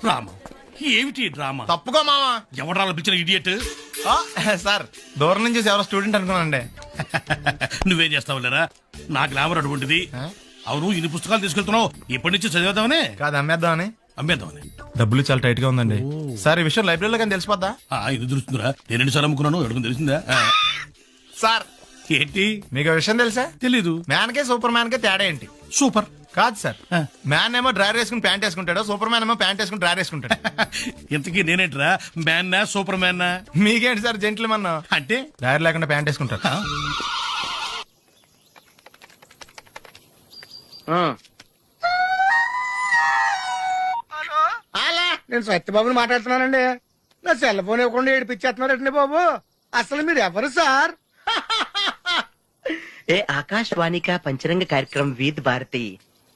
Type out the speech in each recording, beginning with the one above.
రామ ఏమిటి డ్రామా? తప్పుకో మావా. ఎవడాల పిచ్చిన ఇడియట్? సార్ దూరం నుంచి చూసి ఎవరో స్టూడెంట్ అనుకున్నానండి. నువ్వేం చేస్తావు లేరా? నా గ్లామర్ అటువంటిది. అవును, ఇన్ని పుస్తకాలు తీసుకెళ్తున్నావు, ఇప్పటి నుంచి చదివేద్దామనే కాదు అమ్మేద్దామని. అమ్మేద్దామని. డబ్బులు చాలా టైట్ గా ఉందండి సార్. ఈ విషయం లైబ్రరీలో కానీ తెలిసిపోద్దా? ఇది తెలుస్తుందిరా, నేను ఎన్నిసార్లు అమ్ముకున్నాను ఎడుకుని తెలిసిందా? సార్ ఏంటి మీకు విషయం తెలుసా? తెలీదు. మ్యాన్ కే సూపర్ మ్యాన్ కే తేడా ఏంటి? సూపర్ కాదు సార్, మ్యాన్ ఏమో డ్రైవర్ వేసుకుని ప్యాంట్ వేసుకుంటాడు, సూపర్ మ్యాన్ ఏమో ప్యాంట్ వేసుకుని డ్రైవర్ వేసుకుంటాడు. ఇంతకీ నేనేంట్రా, మ్యాన్నా సూపర్ మ్యాన్నా? మీకేంటి సార్ జెంట్లమన్ అంటే డ్రైవర్ లేకుండా ప్యాంట్ వేసుకుంటాడు. నేను సత్యబాబుని మాట్లాడుతున్నానండి. నా సెల్ ఫోన్ ఇవ్వకుండా ఏడిపించేస్తున్నారండి బాబు. అసలు మీరు ఎవరు సార్? ए आकाशवाणी का पंचरंग कार्यक्रम विद भारती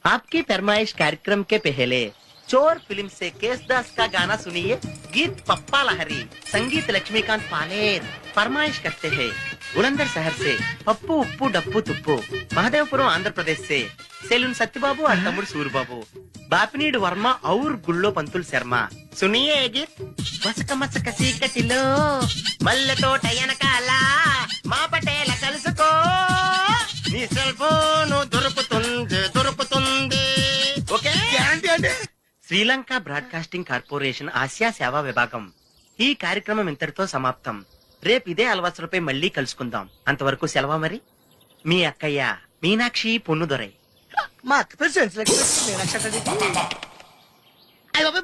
आपकी फरमाइश कार्यक्रम के पहले चोर फिल्म से केसदास का गाना सुनिए. गीत पप्पा लहरी, संगीत लक्ष्मीकांत पालेर फरमाइश करते हैं. बुलंदर शहर से पप्पू उप्पू डप्पू तुप्पू, महादेवपुरम आंध्र प्रदेश से सेलून सत्यबाबू और तमुड़ सूरबाबू, बापनीड वर्मा और गुल्लो पंतुल शर्मा. सुनिए ये गीत. मसक मसक सीकटिलो मल्ल तोट ఎనకాల మా పటేల కలుసుకో, నీ సెల్ ఫోన్ దొరుకుతుంది. ఓకే. గ్యారంటీ అండి. శ్రీలంక బ్రాడ్కాస్టింగ్ కార్పొరేషన్ ఆసియా సేవా విభాగం. ఈ కార్యక్రమం ఇంతటితో సమాప్తం. రేపు ఇదే అలవాసులపై మళ్ళీ కలుసుకుందాం. అంతవరకు సెలవా మరి. మీ అక్కయ్య మీనాక్షి పొన్నుదొరై. మా అక్క పేరు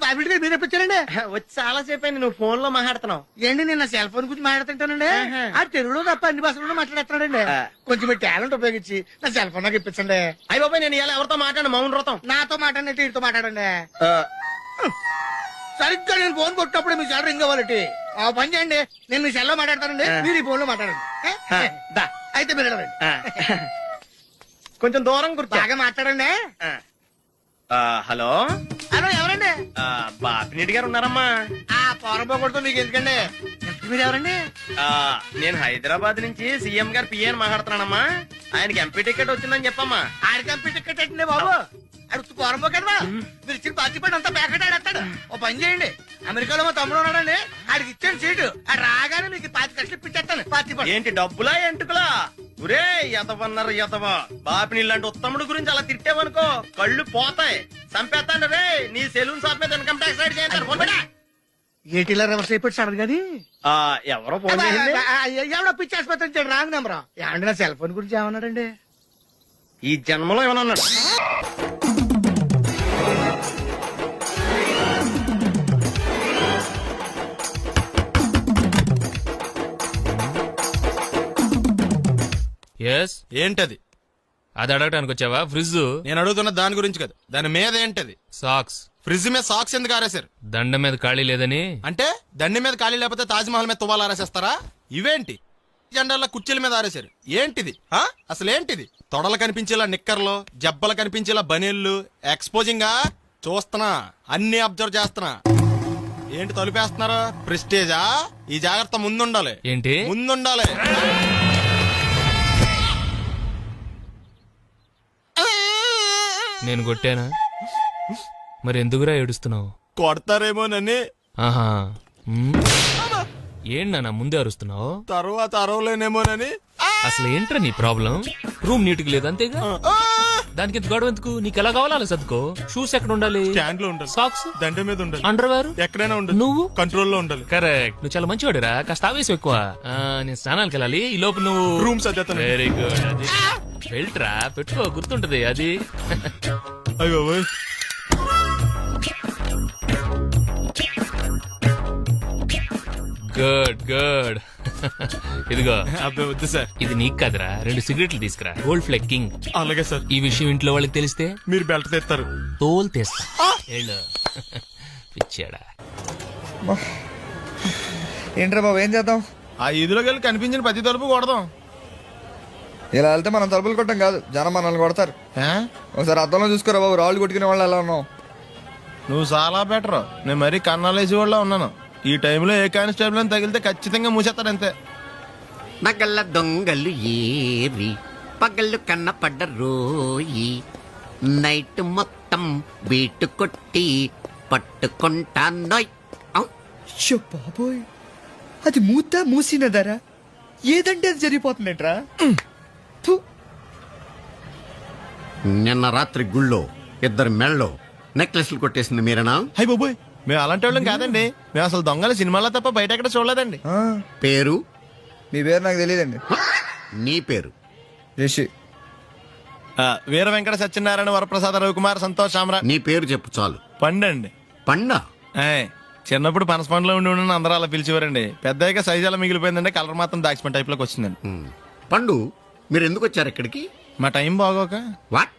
బాబిడి గారు మీరు ఎప్పించారండి? వచ్చి చాలా సేపు అయింది, నువ్వు ఫోన్ లో మాట్లాడుతున్నావు. ఏంటి నేను నా సెల్ ఫోన్ గురించి మాట్లాడుతుంటానండి. ఆ తెలుగులో తప్ప అన్ని భాషల్లో మాట్లాడేస్తున్నాడండి. కొంచెం మీ టాలెంట్ ఉపయోగించి నా సెల్ ఫోన్ నాకు ఇప్పించండి. అయ్యి బాబాయ్, నేను ఇలా ఎవరితో మాట్లాడు? మౌన వ్రతం. నాతో మాట్లాడినట్టు వీటితో మాట్లాడండి. సరిగ్గా నేను ఫోన్ కొట్టినప్పుడు మీ సెల్ రింగ్ అవ్వాలంటే ఆ పని చేయండి. నేను మీ సెల్ లో మాట్లాడతానండి, మీరు ఈ ఫోన్ లో మాట్లాడండి. అయితే మీరు వెళ్ళండి. కొంచెం దూరం కూర్చో. బాగా మాట్లాడండి. హలో హలో, ఎవరండి? బాపినీటి గారు ఉన్నారమ్మా? ఆ పోరంపోకూడదు మీకు ఎందుకండి. మీరు ఎవరండి? నేను హైదరాబాద్ నుంచి సీఎం గారు పిఏని మాట్లాడుతున్నానమ్మా. ఆయనకి ఎంపీ టికెట్ వచ్చిందని చెప్పమ్మా. ఆడికి ఎంపీ టికెట్ ఏంటండి బాబు? అడుగుతూ పోరంపోకడవా? మీరు ఇచ్చిన పార్టీ పడి అంతా ప్యాకెట్ ఆడేస్తాడు. ఓ పని చేయండి, అమెరికాలో మా తమ్ముడు ఉన్నాడండి, ఆడికి ఇచ్చాను సీటు. ఆ రాగానే మీకు 5 లక్షలు ఇప్పించేస్తాను పార్టీ పడి. ఏంటి డబ్బులా ఎంటుకులా? ఒరే ఎదవన్నారు ఎదవ. బాపిని ఇలాంటి ఉత్తముడు గురించి అలా తిట్టేవనుకో కళ్ళు పోతాయి, చంపేస్తాను రే. నీ సెలూన్ షాప్ మీద ఇన్కమ్ ట్యాక్స్ రైడ్ చేస్తారు. ఏటీలో రివర్స్ అయిపోయి సార్ గది. ఎవరో ఫోన్ చేసింది? ఎవడో పిచ్చి ఆసుపత్రి రాంగ్ నెంబర్. ఏమండి నా సెల్ ఫోన్ గురించి ఏమన్నాడండి? ఈ జన్మలో ఏమన్నా అన్నాడు? ఏంటది? అది అడగటానికి వచ్చావా? ఫ్రిడ్జ్. నేను అడుగుతున్న దాని గురించి కదా, దాని మీద ఏంటది? సాక్స్. ఫ్రిడ్జ్ మీద సాక్స్ ఎందుకు ఆరేశారు? దండ మీద ఖాళీ లేదని. అంటే దండి మీద ఖాళీ లేకపోతే తాజ్ మహల్ మీద తువ్వాలు ఆరేసేస్తారా? ఇవేంటి జెండాల కుర్చీల మీద ఆరేశారు? ఏంటిది అసలు ఏంటిది? తొడలు కనిపించేలా నిక్కర్లు, జబ్బలు కనిపించేలా బనీళ్లు, ఎక్స్పోజింగ్ చూస్తున్నా, అన్ని అబ్జర్వ్ చేస్తున్నా. ఏంటి తలుపేస్తున్నారు? ప్రెస్టేజా? ఈ జాగ్రత్త ముందుండాలి. ఏంటి ముందుండాలి. నేను కొట్టానా? మరి ఎందుకురా ఏడుస్తున్నావు? కొడతారేమోనని. ఆహా, ఏంటన్నా ముందే అరుస్తున్నావు? తర్వాత అరవలేనేమోనని. అసలు ఏంట్రా నీ ప్రాబ్లం? రూమ్ నీట్ గా లేదు అంతేగా, దానికి ఎంత గొడవ ఎందుకు? నీకు ఎలా కావాలో అలా సర్దుకో. షూస్ ఎక్కడ ఉండాలి? స్టాండ్ లో ఉండాలి. సాక్స్ దండ మీద ఉండాలి. అండర్వేర్ ఎక్కడైనా ఉండాలి. నువ్వు కంట్రోల్లో ఉండాలి. కరెక్ట్. నువ్వు చాలా మంచివాడురా, కాస్త ఆవేశం ఎక్కువ. నేను స్నానానికి వెళ్ళాలి, ఈ లోపు నువ్వు రూమ్ సర్దేస్తాను. Very good. అది వెళ్ళట్రా, పెట్టుకో, గుర్తుంటది అది. అయ్యో గుడ్ గుడ్. ఇదిగో. అబ్బాయి వద్దు సార్. ఇది నీకు కదరా, 2 సిగరెట్లు తీసుకురా. గోల్డ్ ఫ్లెక్కింగ్. అలాగే సార్. ఈ విషయం ఇంట్లో వాళ్ళకి తెలిస్తే మీరు బెల్ట్ తెస్తారు. తోలు తీస్తా. పిచ్చాడా? ఏంట్రా బాబు, ఏం చేద్దాం? ఆ ఈదులోకి వెళ్ళి కనిపించిన ప్రతి తలుపు కొడదాం. ఇలా వెళ్తే మనం తలుపులు కొట్టం కాదు, జనం మనల్ని కొడతారు. ఒకసారి అద్దంలో చూసుకోరా బాబు, రాళ్ళు కొట్టుకునే వాళ్ళు ఎలా ఉన్నావు? నువ్వు చాలా బెటర్. నేను మరీ కన్నాలేసి వాళ్ళ ఉన్నాను. ఈ టైంలో ఏ కానిస్టేబుల్ అని తగిలితే ఖచ్చితంగా మూసేస్తాడు అంతే. నగల దొంగలు ఏరి పగళ్ళు కన్నపడ్డ రోయి, నైట్ మొత్తం మొత్తం బీటు కొట్టి పట్టుకుంటానోయ్ ఔ. షో బాబోయ్, అది మూసినదరా ఏదంటే అది జరిగిపోతుందేంట్రా. థు. నిన్న రాత్రి గుళ్ళో ఇద్దరు మెళ్ళో నెక్లెస్లు కొట్టేసింది మీరేనా? హై బాబోయ్, మేము అలాంటి వాళ్ళం కాదండి. మేము అసలు దొంగలు సినిమాలో తప్ప బయట ఎక్కడ చూడలేదండి. ఆ, పేరు? మీ పేరు నాకు తెలియదండి. నీ పేరు? రిషి. వీర వెంకట సత్యనారాయణ వరప్రసాద రవికుమార్ సంతోష్ శామరా. నీ పేరు చెప్పు చాలు. పండండి. పండా? చిన్నప్పుడు పనస పండులో ఉండి అందరూ అలా పిలిచేవారండి. పెద్దగా సైజ్ అలా మిగిలిపోయిందంటే కలర్ మాత్రం దాచిపోయిన టైప్ లోకి వచ్చిందండి. పండు, మీరు ఎందుకు వచ్చారు ఇక్కడికి? మా టైం బాగోక. వాట్?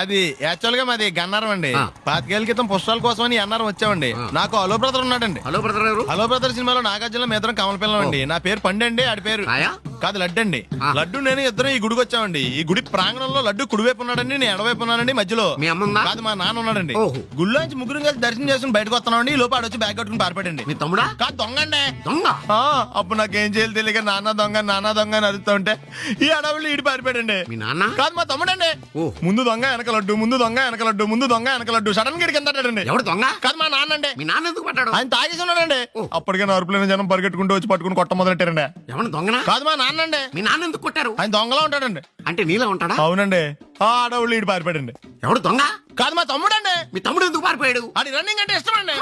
అది యాక్చువల్ గా మాది గన్నారం అండి. ఆ. 5 ఏళ్ల క్రితం పుష్పాల కోసం అని అన్నారం వచ్చామండి. నాకు హలో బ్రదర్ ఉన్నాడండి. హలో బ్రదర్ ఎవరు? హలో బ్రదర్ సినిమాలో నాగార్జున మీ ఇద్దరం కమల పిల్లం అండి. నా పేరు పండండి, ఆడి పేరు రాయా? కాదు లడ్డు అండి. ఆ. లడ్డు నేను ఇద్దరం ఈ గుడికి వచ్చామండి. ఈ గుడి ప్రాంగణంలో లడ్డు కుడివైపు ఉన్నాడండి, నేను ఎడవైపు ఉన్నానండి. మధ్యలో మీ అమ్మ ఉందా? కాదు, మా నాన్న ఉన్నాడండి. ఓహో. గుళ్ళోంచి ముగ్గురు కలిసి దర్శనం చేసుకుని బయటకు వస్తున్నామండి. ఈ లోపు ఆడొచ్చి బ్యాగ్ కట్టుకుని పారిపోయాడండి. మీ తమ్ముడా? కాదు, దొంగ అండి. దొంగ? ఆ, అప్పుడు నాకేం చేయాలి తెలియక నాన్న దొంగ అని అరుస్తూ ఉంటే ఈ అడవులు ఈడి పారిపోయాడండి. మీ నాన్న? కాదు, మా తమ్ముడండి. ఓ. ముందు దొంగ వెనక లడ్డు, ముందు దొంగ వెనక లడ్డు, ముందు దొంగ వెనక లడ్డు. సడన్ గా కిందండి. ఎవడు దొంగ? కాదు, మా నాన్న అండి. మీ నాన్న ఎందుకు పడ్డాడు? ఆయన తాగేసి ఉన్నాడండి. ఓ. అప్పటికే అరుపులైన జనం పరిగెట్టుకుంటూ వచ్చి పట్టుకుని కొట్ట మొదలెట్టారండి. ఎవడు దొంగనా? కాదు, మా నాన్న అండి. మీ నాన్న ఎందుకు కొట్టారు? ఆయన దొంగలా ఉంటాడండి. అంటే నీలా ఉంటాడా? అవునండి. ఆ అడవులు ఈడి పారిపోయాడండి. ఎవడు దొంగ? కాదు, మా తమ్ముడండి. మీ తమ్ముడు ఎందుకు పారిపోయాడు? అది రన్నింగ్ అంటే ఇష్టం అండి.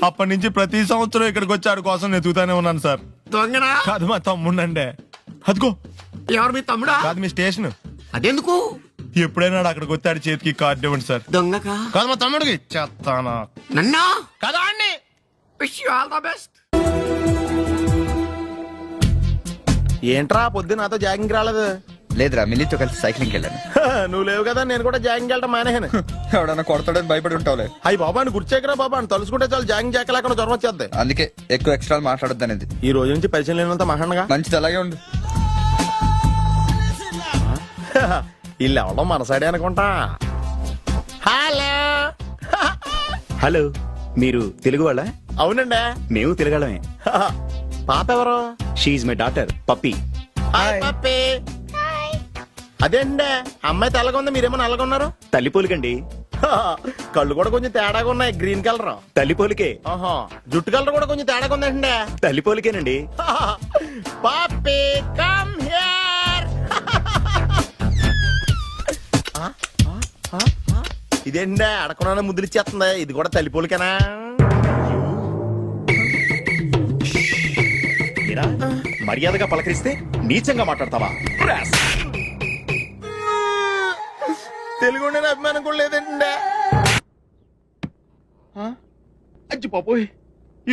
అప్పటి నుంచి ప్రతి సంవత్సరం ఇక్కడికి వచ్చి ఆడి కోసం నేను ఎదుగుతానే ఉన్నాను సార్. దొంగనా? కాదు, మా తమ్ముడండి. అదిగో. ఎవరు మీ తమ్ముడా? కాదు, మీ స్టేషన్. అదెందుకు? ఎప్పుడైనా అక్కడికి వచ్చాడు చేతికి కార్డు ఇవ్వండి సార్. దొంగకా? కాదు, మా తమ్ముడికి చెత్తానా. నన్నా? కదా అండి. Wish you all the best. ఏంట్రా పొద్దు నాతో జాగింగ్ రాలేదు? లేదురా, మిల్లితో కలిసి సైక్లింగ్ వెళ్ళాను. నువ్వు లేవు కదా, నేను కూడా జాగింగ్ వెళ్ళటం మానేహాను. ఎవడన్నా కొడతాడని భయపడి ఉంటావులే. అయ్యి బాబా అని గుర్చేకరా బాబా అని తలుసుకుంటే చాలు జాగింగ్ చేయలేకుండా జ్వరం వచ్చేద్ది. అందుకే ఎక్కువ ఎక్స్ట్రా మాట్లాడొద్దు అనేది. ఈ రోజు నుంచి పరిచయం లేనంత మహాన్గా మంచిది, అలాగే ఉండు. వీళ్ళు ఎవడో మన సైడే అనుకుంటా. హలో. హలో, మీరు తెలుగు వాళ్ళ? అవునండి, మేము తెలుగాళ్ళమే. పాప ఎవరు? She my daughter Pappi. Hi Pappi. అదేండి, అమ్మాయి తెల్లగా ఉంది, మీరేమో నల్లగా ఉన్నారు. తల్లి పోలికండి. కళ్ళు కూడా కొంచెం తేడాగా ఉన్నాయి, గ్రీన్ కలర్. తల్లి పోలికే. ఆహా, జుట్టు కలర్ కూడా కొంచెం తేడాగా ఉందండి. తల్లి పోలికేనండి. పప్పి కమ్ హియర్. ఇదేంటే అడగకుండా ముద్రిచ్చేస్తుంది. ఇది కూడా తల్లిపోలికేనా? మీరా మర్యాదగా పలకరిస్తే నీచంగా మాట్లాడతావా? తెలుగు అభిమానం కూడా లేదండి. అచ్చి పాపోయ్,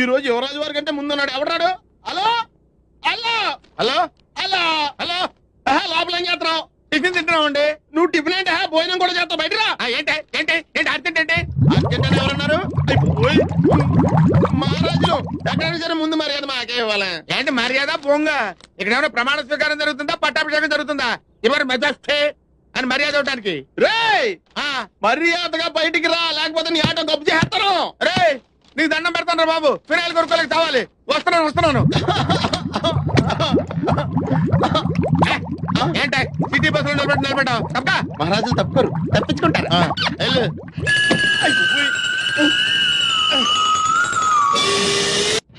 ఈ రోజు యువరాజు వారి కంటే ముందున్నాడు. ఎవడాడు? Hello hello hello hello hello. లోపల ఏం చేస్తున్నావు? టిఫిన్ తింటున్నావు అండి. నువ్వు టిఫిన్ అంటే భోజనం కూడా చేస్తావు. బయటరా. ఏంటి ఏంటి ఏంటి అర్జెంట్ ఏంటి? అర్జెంట్ అంటే ఎవరన్నారు? మహారాజులు ఎక్కడ సరే ముందు మర్యాద మాకే ఇవ్వాలి. ఏంటి మర్యాద? పోంగ ఇక్కడ ఏమైనా ప్రమాణ స్వీకారం జరుగుతుందా, పట్టాభిషేకం జరుగుతుందా? ఎవరు మెజాస్టే అని మర్యాద ఇవ్వడానికి? రే మర్యాదగా బయటికి రా, లేకపోతే నీ ఆటో గొప్ప చేస్తాను. రే నీకు దండం పెడతాను రా బాబు. ఫిరాయిలు కొనుక్కోలేక కావాలి. వస్తున్నాను. ఏంట సిటీ బస్ లో నిలబెట్టావు తప్ప? మహారాజులు తప్పుకోరు, తప్పించుకుంటారు.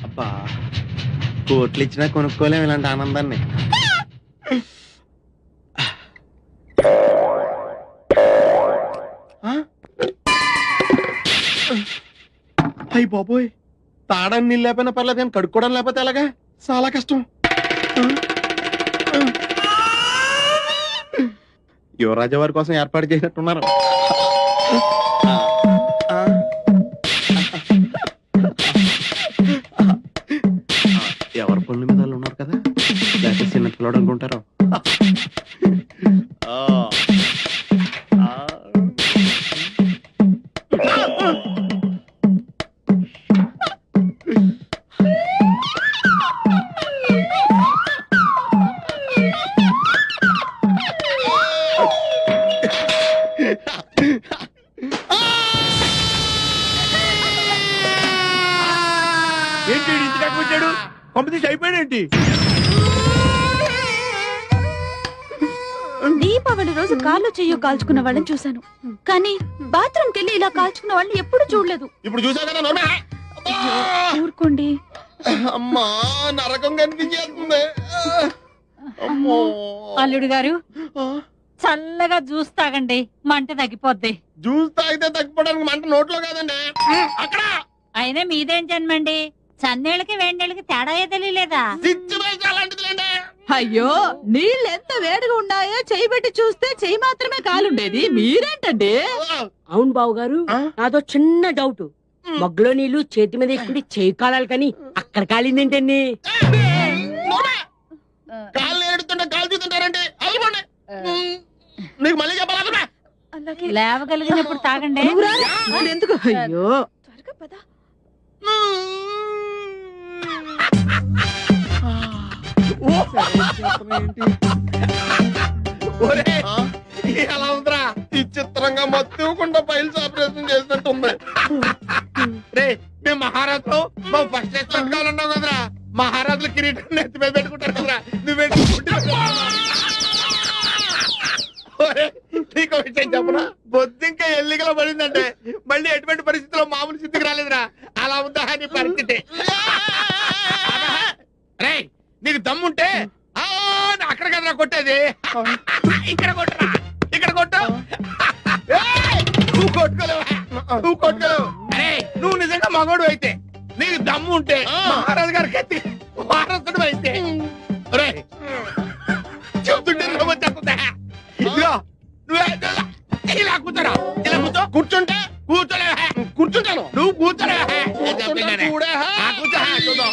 అబ్బా, కోట్లు ఇచ్చినా కొనుక్కోలేము ఇలాంటి ఆనందాన్ని. అయ్యి బాబోయ్, తాడని నీళ్ళు లేకపోయినా పర్లేదు కానీ కడుక్కోవడం లేకపోతే ఎలాగా? చాలా కష్టం. యువరాజు వారి కోసం ఏర్పాటు చేసినట్టున్నారు. ఎవరి పనుల మీద వాళ్ళు ఉన్నారు కదా, లేకపోతే చిన్న పిల్లడు అనుకుంటారు. ఏంటి ఇంటి దాకా వచ్చాడు? పంపిణీ అయిపోయాడేంటి? దీపావళి రోజు కాళ్ళు చెయ్యో కాల్చుకున్న వాళ్ళని చూశాను, కానీ బాత్రూమ్ కెళ్ళి ఇలా కాల్చుకున్న వాళ్ళని ఎప్పుడు చూడలేదు. ఇప్పుడు చూసావు కదా నోర్మే. ఊరుకోండి. అమ్మా నరకం కనిపించేస్తుంది. అమ్మో. అల్లుడు గారు చల్లగా జ్యూస్ తాగండి, మంట తగ్గిపోద్ది. జ్యూస్ తాగితే తగ్గిపోవడానికి మంట నోట్లో కాదండి, అక్కడ. అయినా మీదేం జన్మండి, చన్నేళ్ళకి వేడినీళ్ళకి తేడా తెలియలేదా? అలాంటిదిలేండి. అయ్యో, నీళ్ళు ఎంత వేడిగా ఉన్నాయో చెయ్యి పెట్టి చూస్తే చెయ్యి మాత్రమే కాలుండేది, మీరేంటండి? అవును బావు గారు, నాదో చిన్న డౌట్. మగ్గులో నీళ్లు చేతి మీద ఎక్కువ చేయి కాలాలి కానీ అక్కడ కాలిందేంటండి? కాళ్ళు ఏడుతుంటే కాలు చూస్తుంటారండి. అల్లుకోండి. నీకు మళ్ళీ చెప్పాలా? లేవగలిగినప్పుడు తాగండి. ఎందుకు? అయ్యో, త్వరగా పద. ఎలా ఉందిరా? ఈ చిత్రంగా మత్తుకుండా ఫైల్స్ ఆపరేషన్ చేసినట్టుంది. రే మేము మహారాజులు, మా ఫస్ట్ ఎక్స్పెక్ట్ కావాలన్నావు కదరా. మహారాజులు కిరీటం నెత్తి మీద పెట్టుకుంటారు కదరా. నువ్వేంటి నీకు విషయం చెప్పనా? బొద్దింకా ఎల్లికలో పడిందంటే మళ్ళీ ఎటువంటి పరిస్థితిలో మామూలు స్థితికి రాలేదురా. అలా ఉందా నీ పరిస్థితి? రే నీకు దమ్ముంటే అక్కడ కదరా కొట్టేది, ఇక్కడ కొట్టరా, ఇక్కడ కొట్టు. నువ్వు కొట్టుకోలేవు, నువ్వు కొట్టుకోలేవు. అరే నువ్వు నిజంగా మగోడు అయితే, నీకు దమ్ము ఉంటే మహారాజు గారి కత్తి వారసుడు అయితే చెప్తుంటే వచ్చేస్తుందా? ఇదిగో నువ్వే ఇలా కూర్చోరా, ఇలా కూర్చో. కూర్చుంటే కూర్చోలేవా? కూర్చుంటాను. నువ్వు కూర్చోలేవా? కూర్చో. చూద్దాం.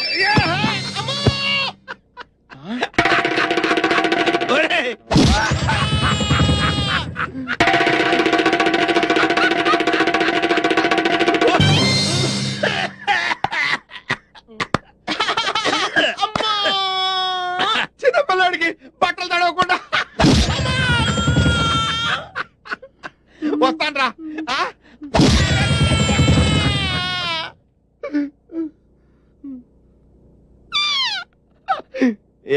చిన్నపిల్లాడికి బట్టలు తడవకుండా వస్తాన్రా.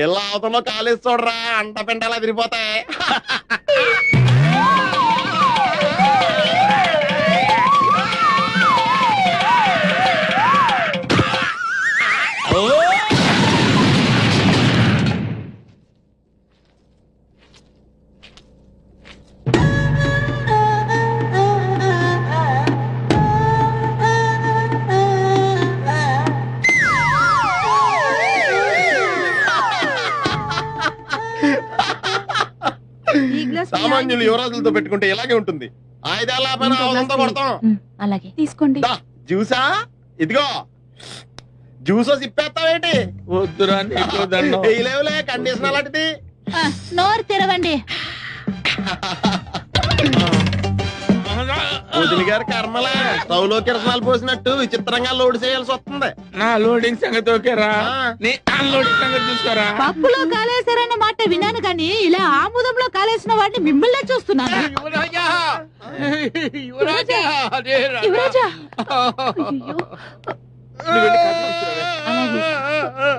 ఎలా అవుతుందో కాలేజ్ చూడరా, అంట పెంటలా తిరిగిపోతాయి. సామాన్యులు యువరాజులతో పెట్టుకుంటే ఇలాగే ఉంటుంది. ఆయుధాల కొడతాం. అలాగే తీసుకోండి. జ్యూసా? ఇదిగో జ్యూసో సిప్పేస్తావేంటి? వద్దురా, లేవులే కండిషన్ అలాంటిది. నోరు తెరవండి. వదిలి గారి కర్మలా స్టవ్లో కిరసనాలు పోసినట్టు విచిత్రంగా లోడ్ చేయాల్సి వస్తుంది. నా లోడింగ్ సంగతి ఓకేరా, నీ అన్లోడింగ్ సంగతి చూసుకోరా. పప్పులో కాలేశారన్న మాట విన్నాను కానీ ఇలా ఆముదంలో కాలేసిన వాడిని మిమ్మల్నే చూస్తున్నాను. యువరాజా, యువరాజా, అదే రా. యువరాజా,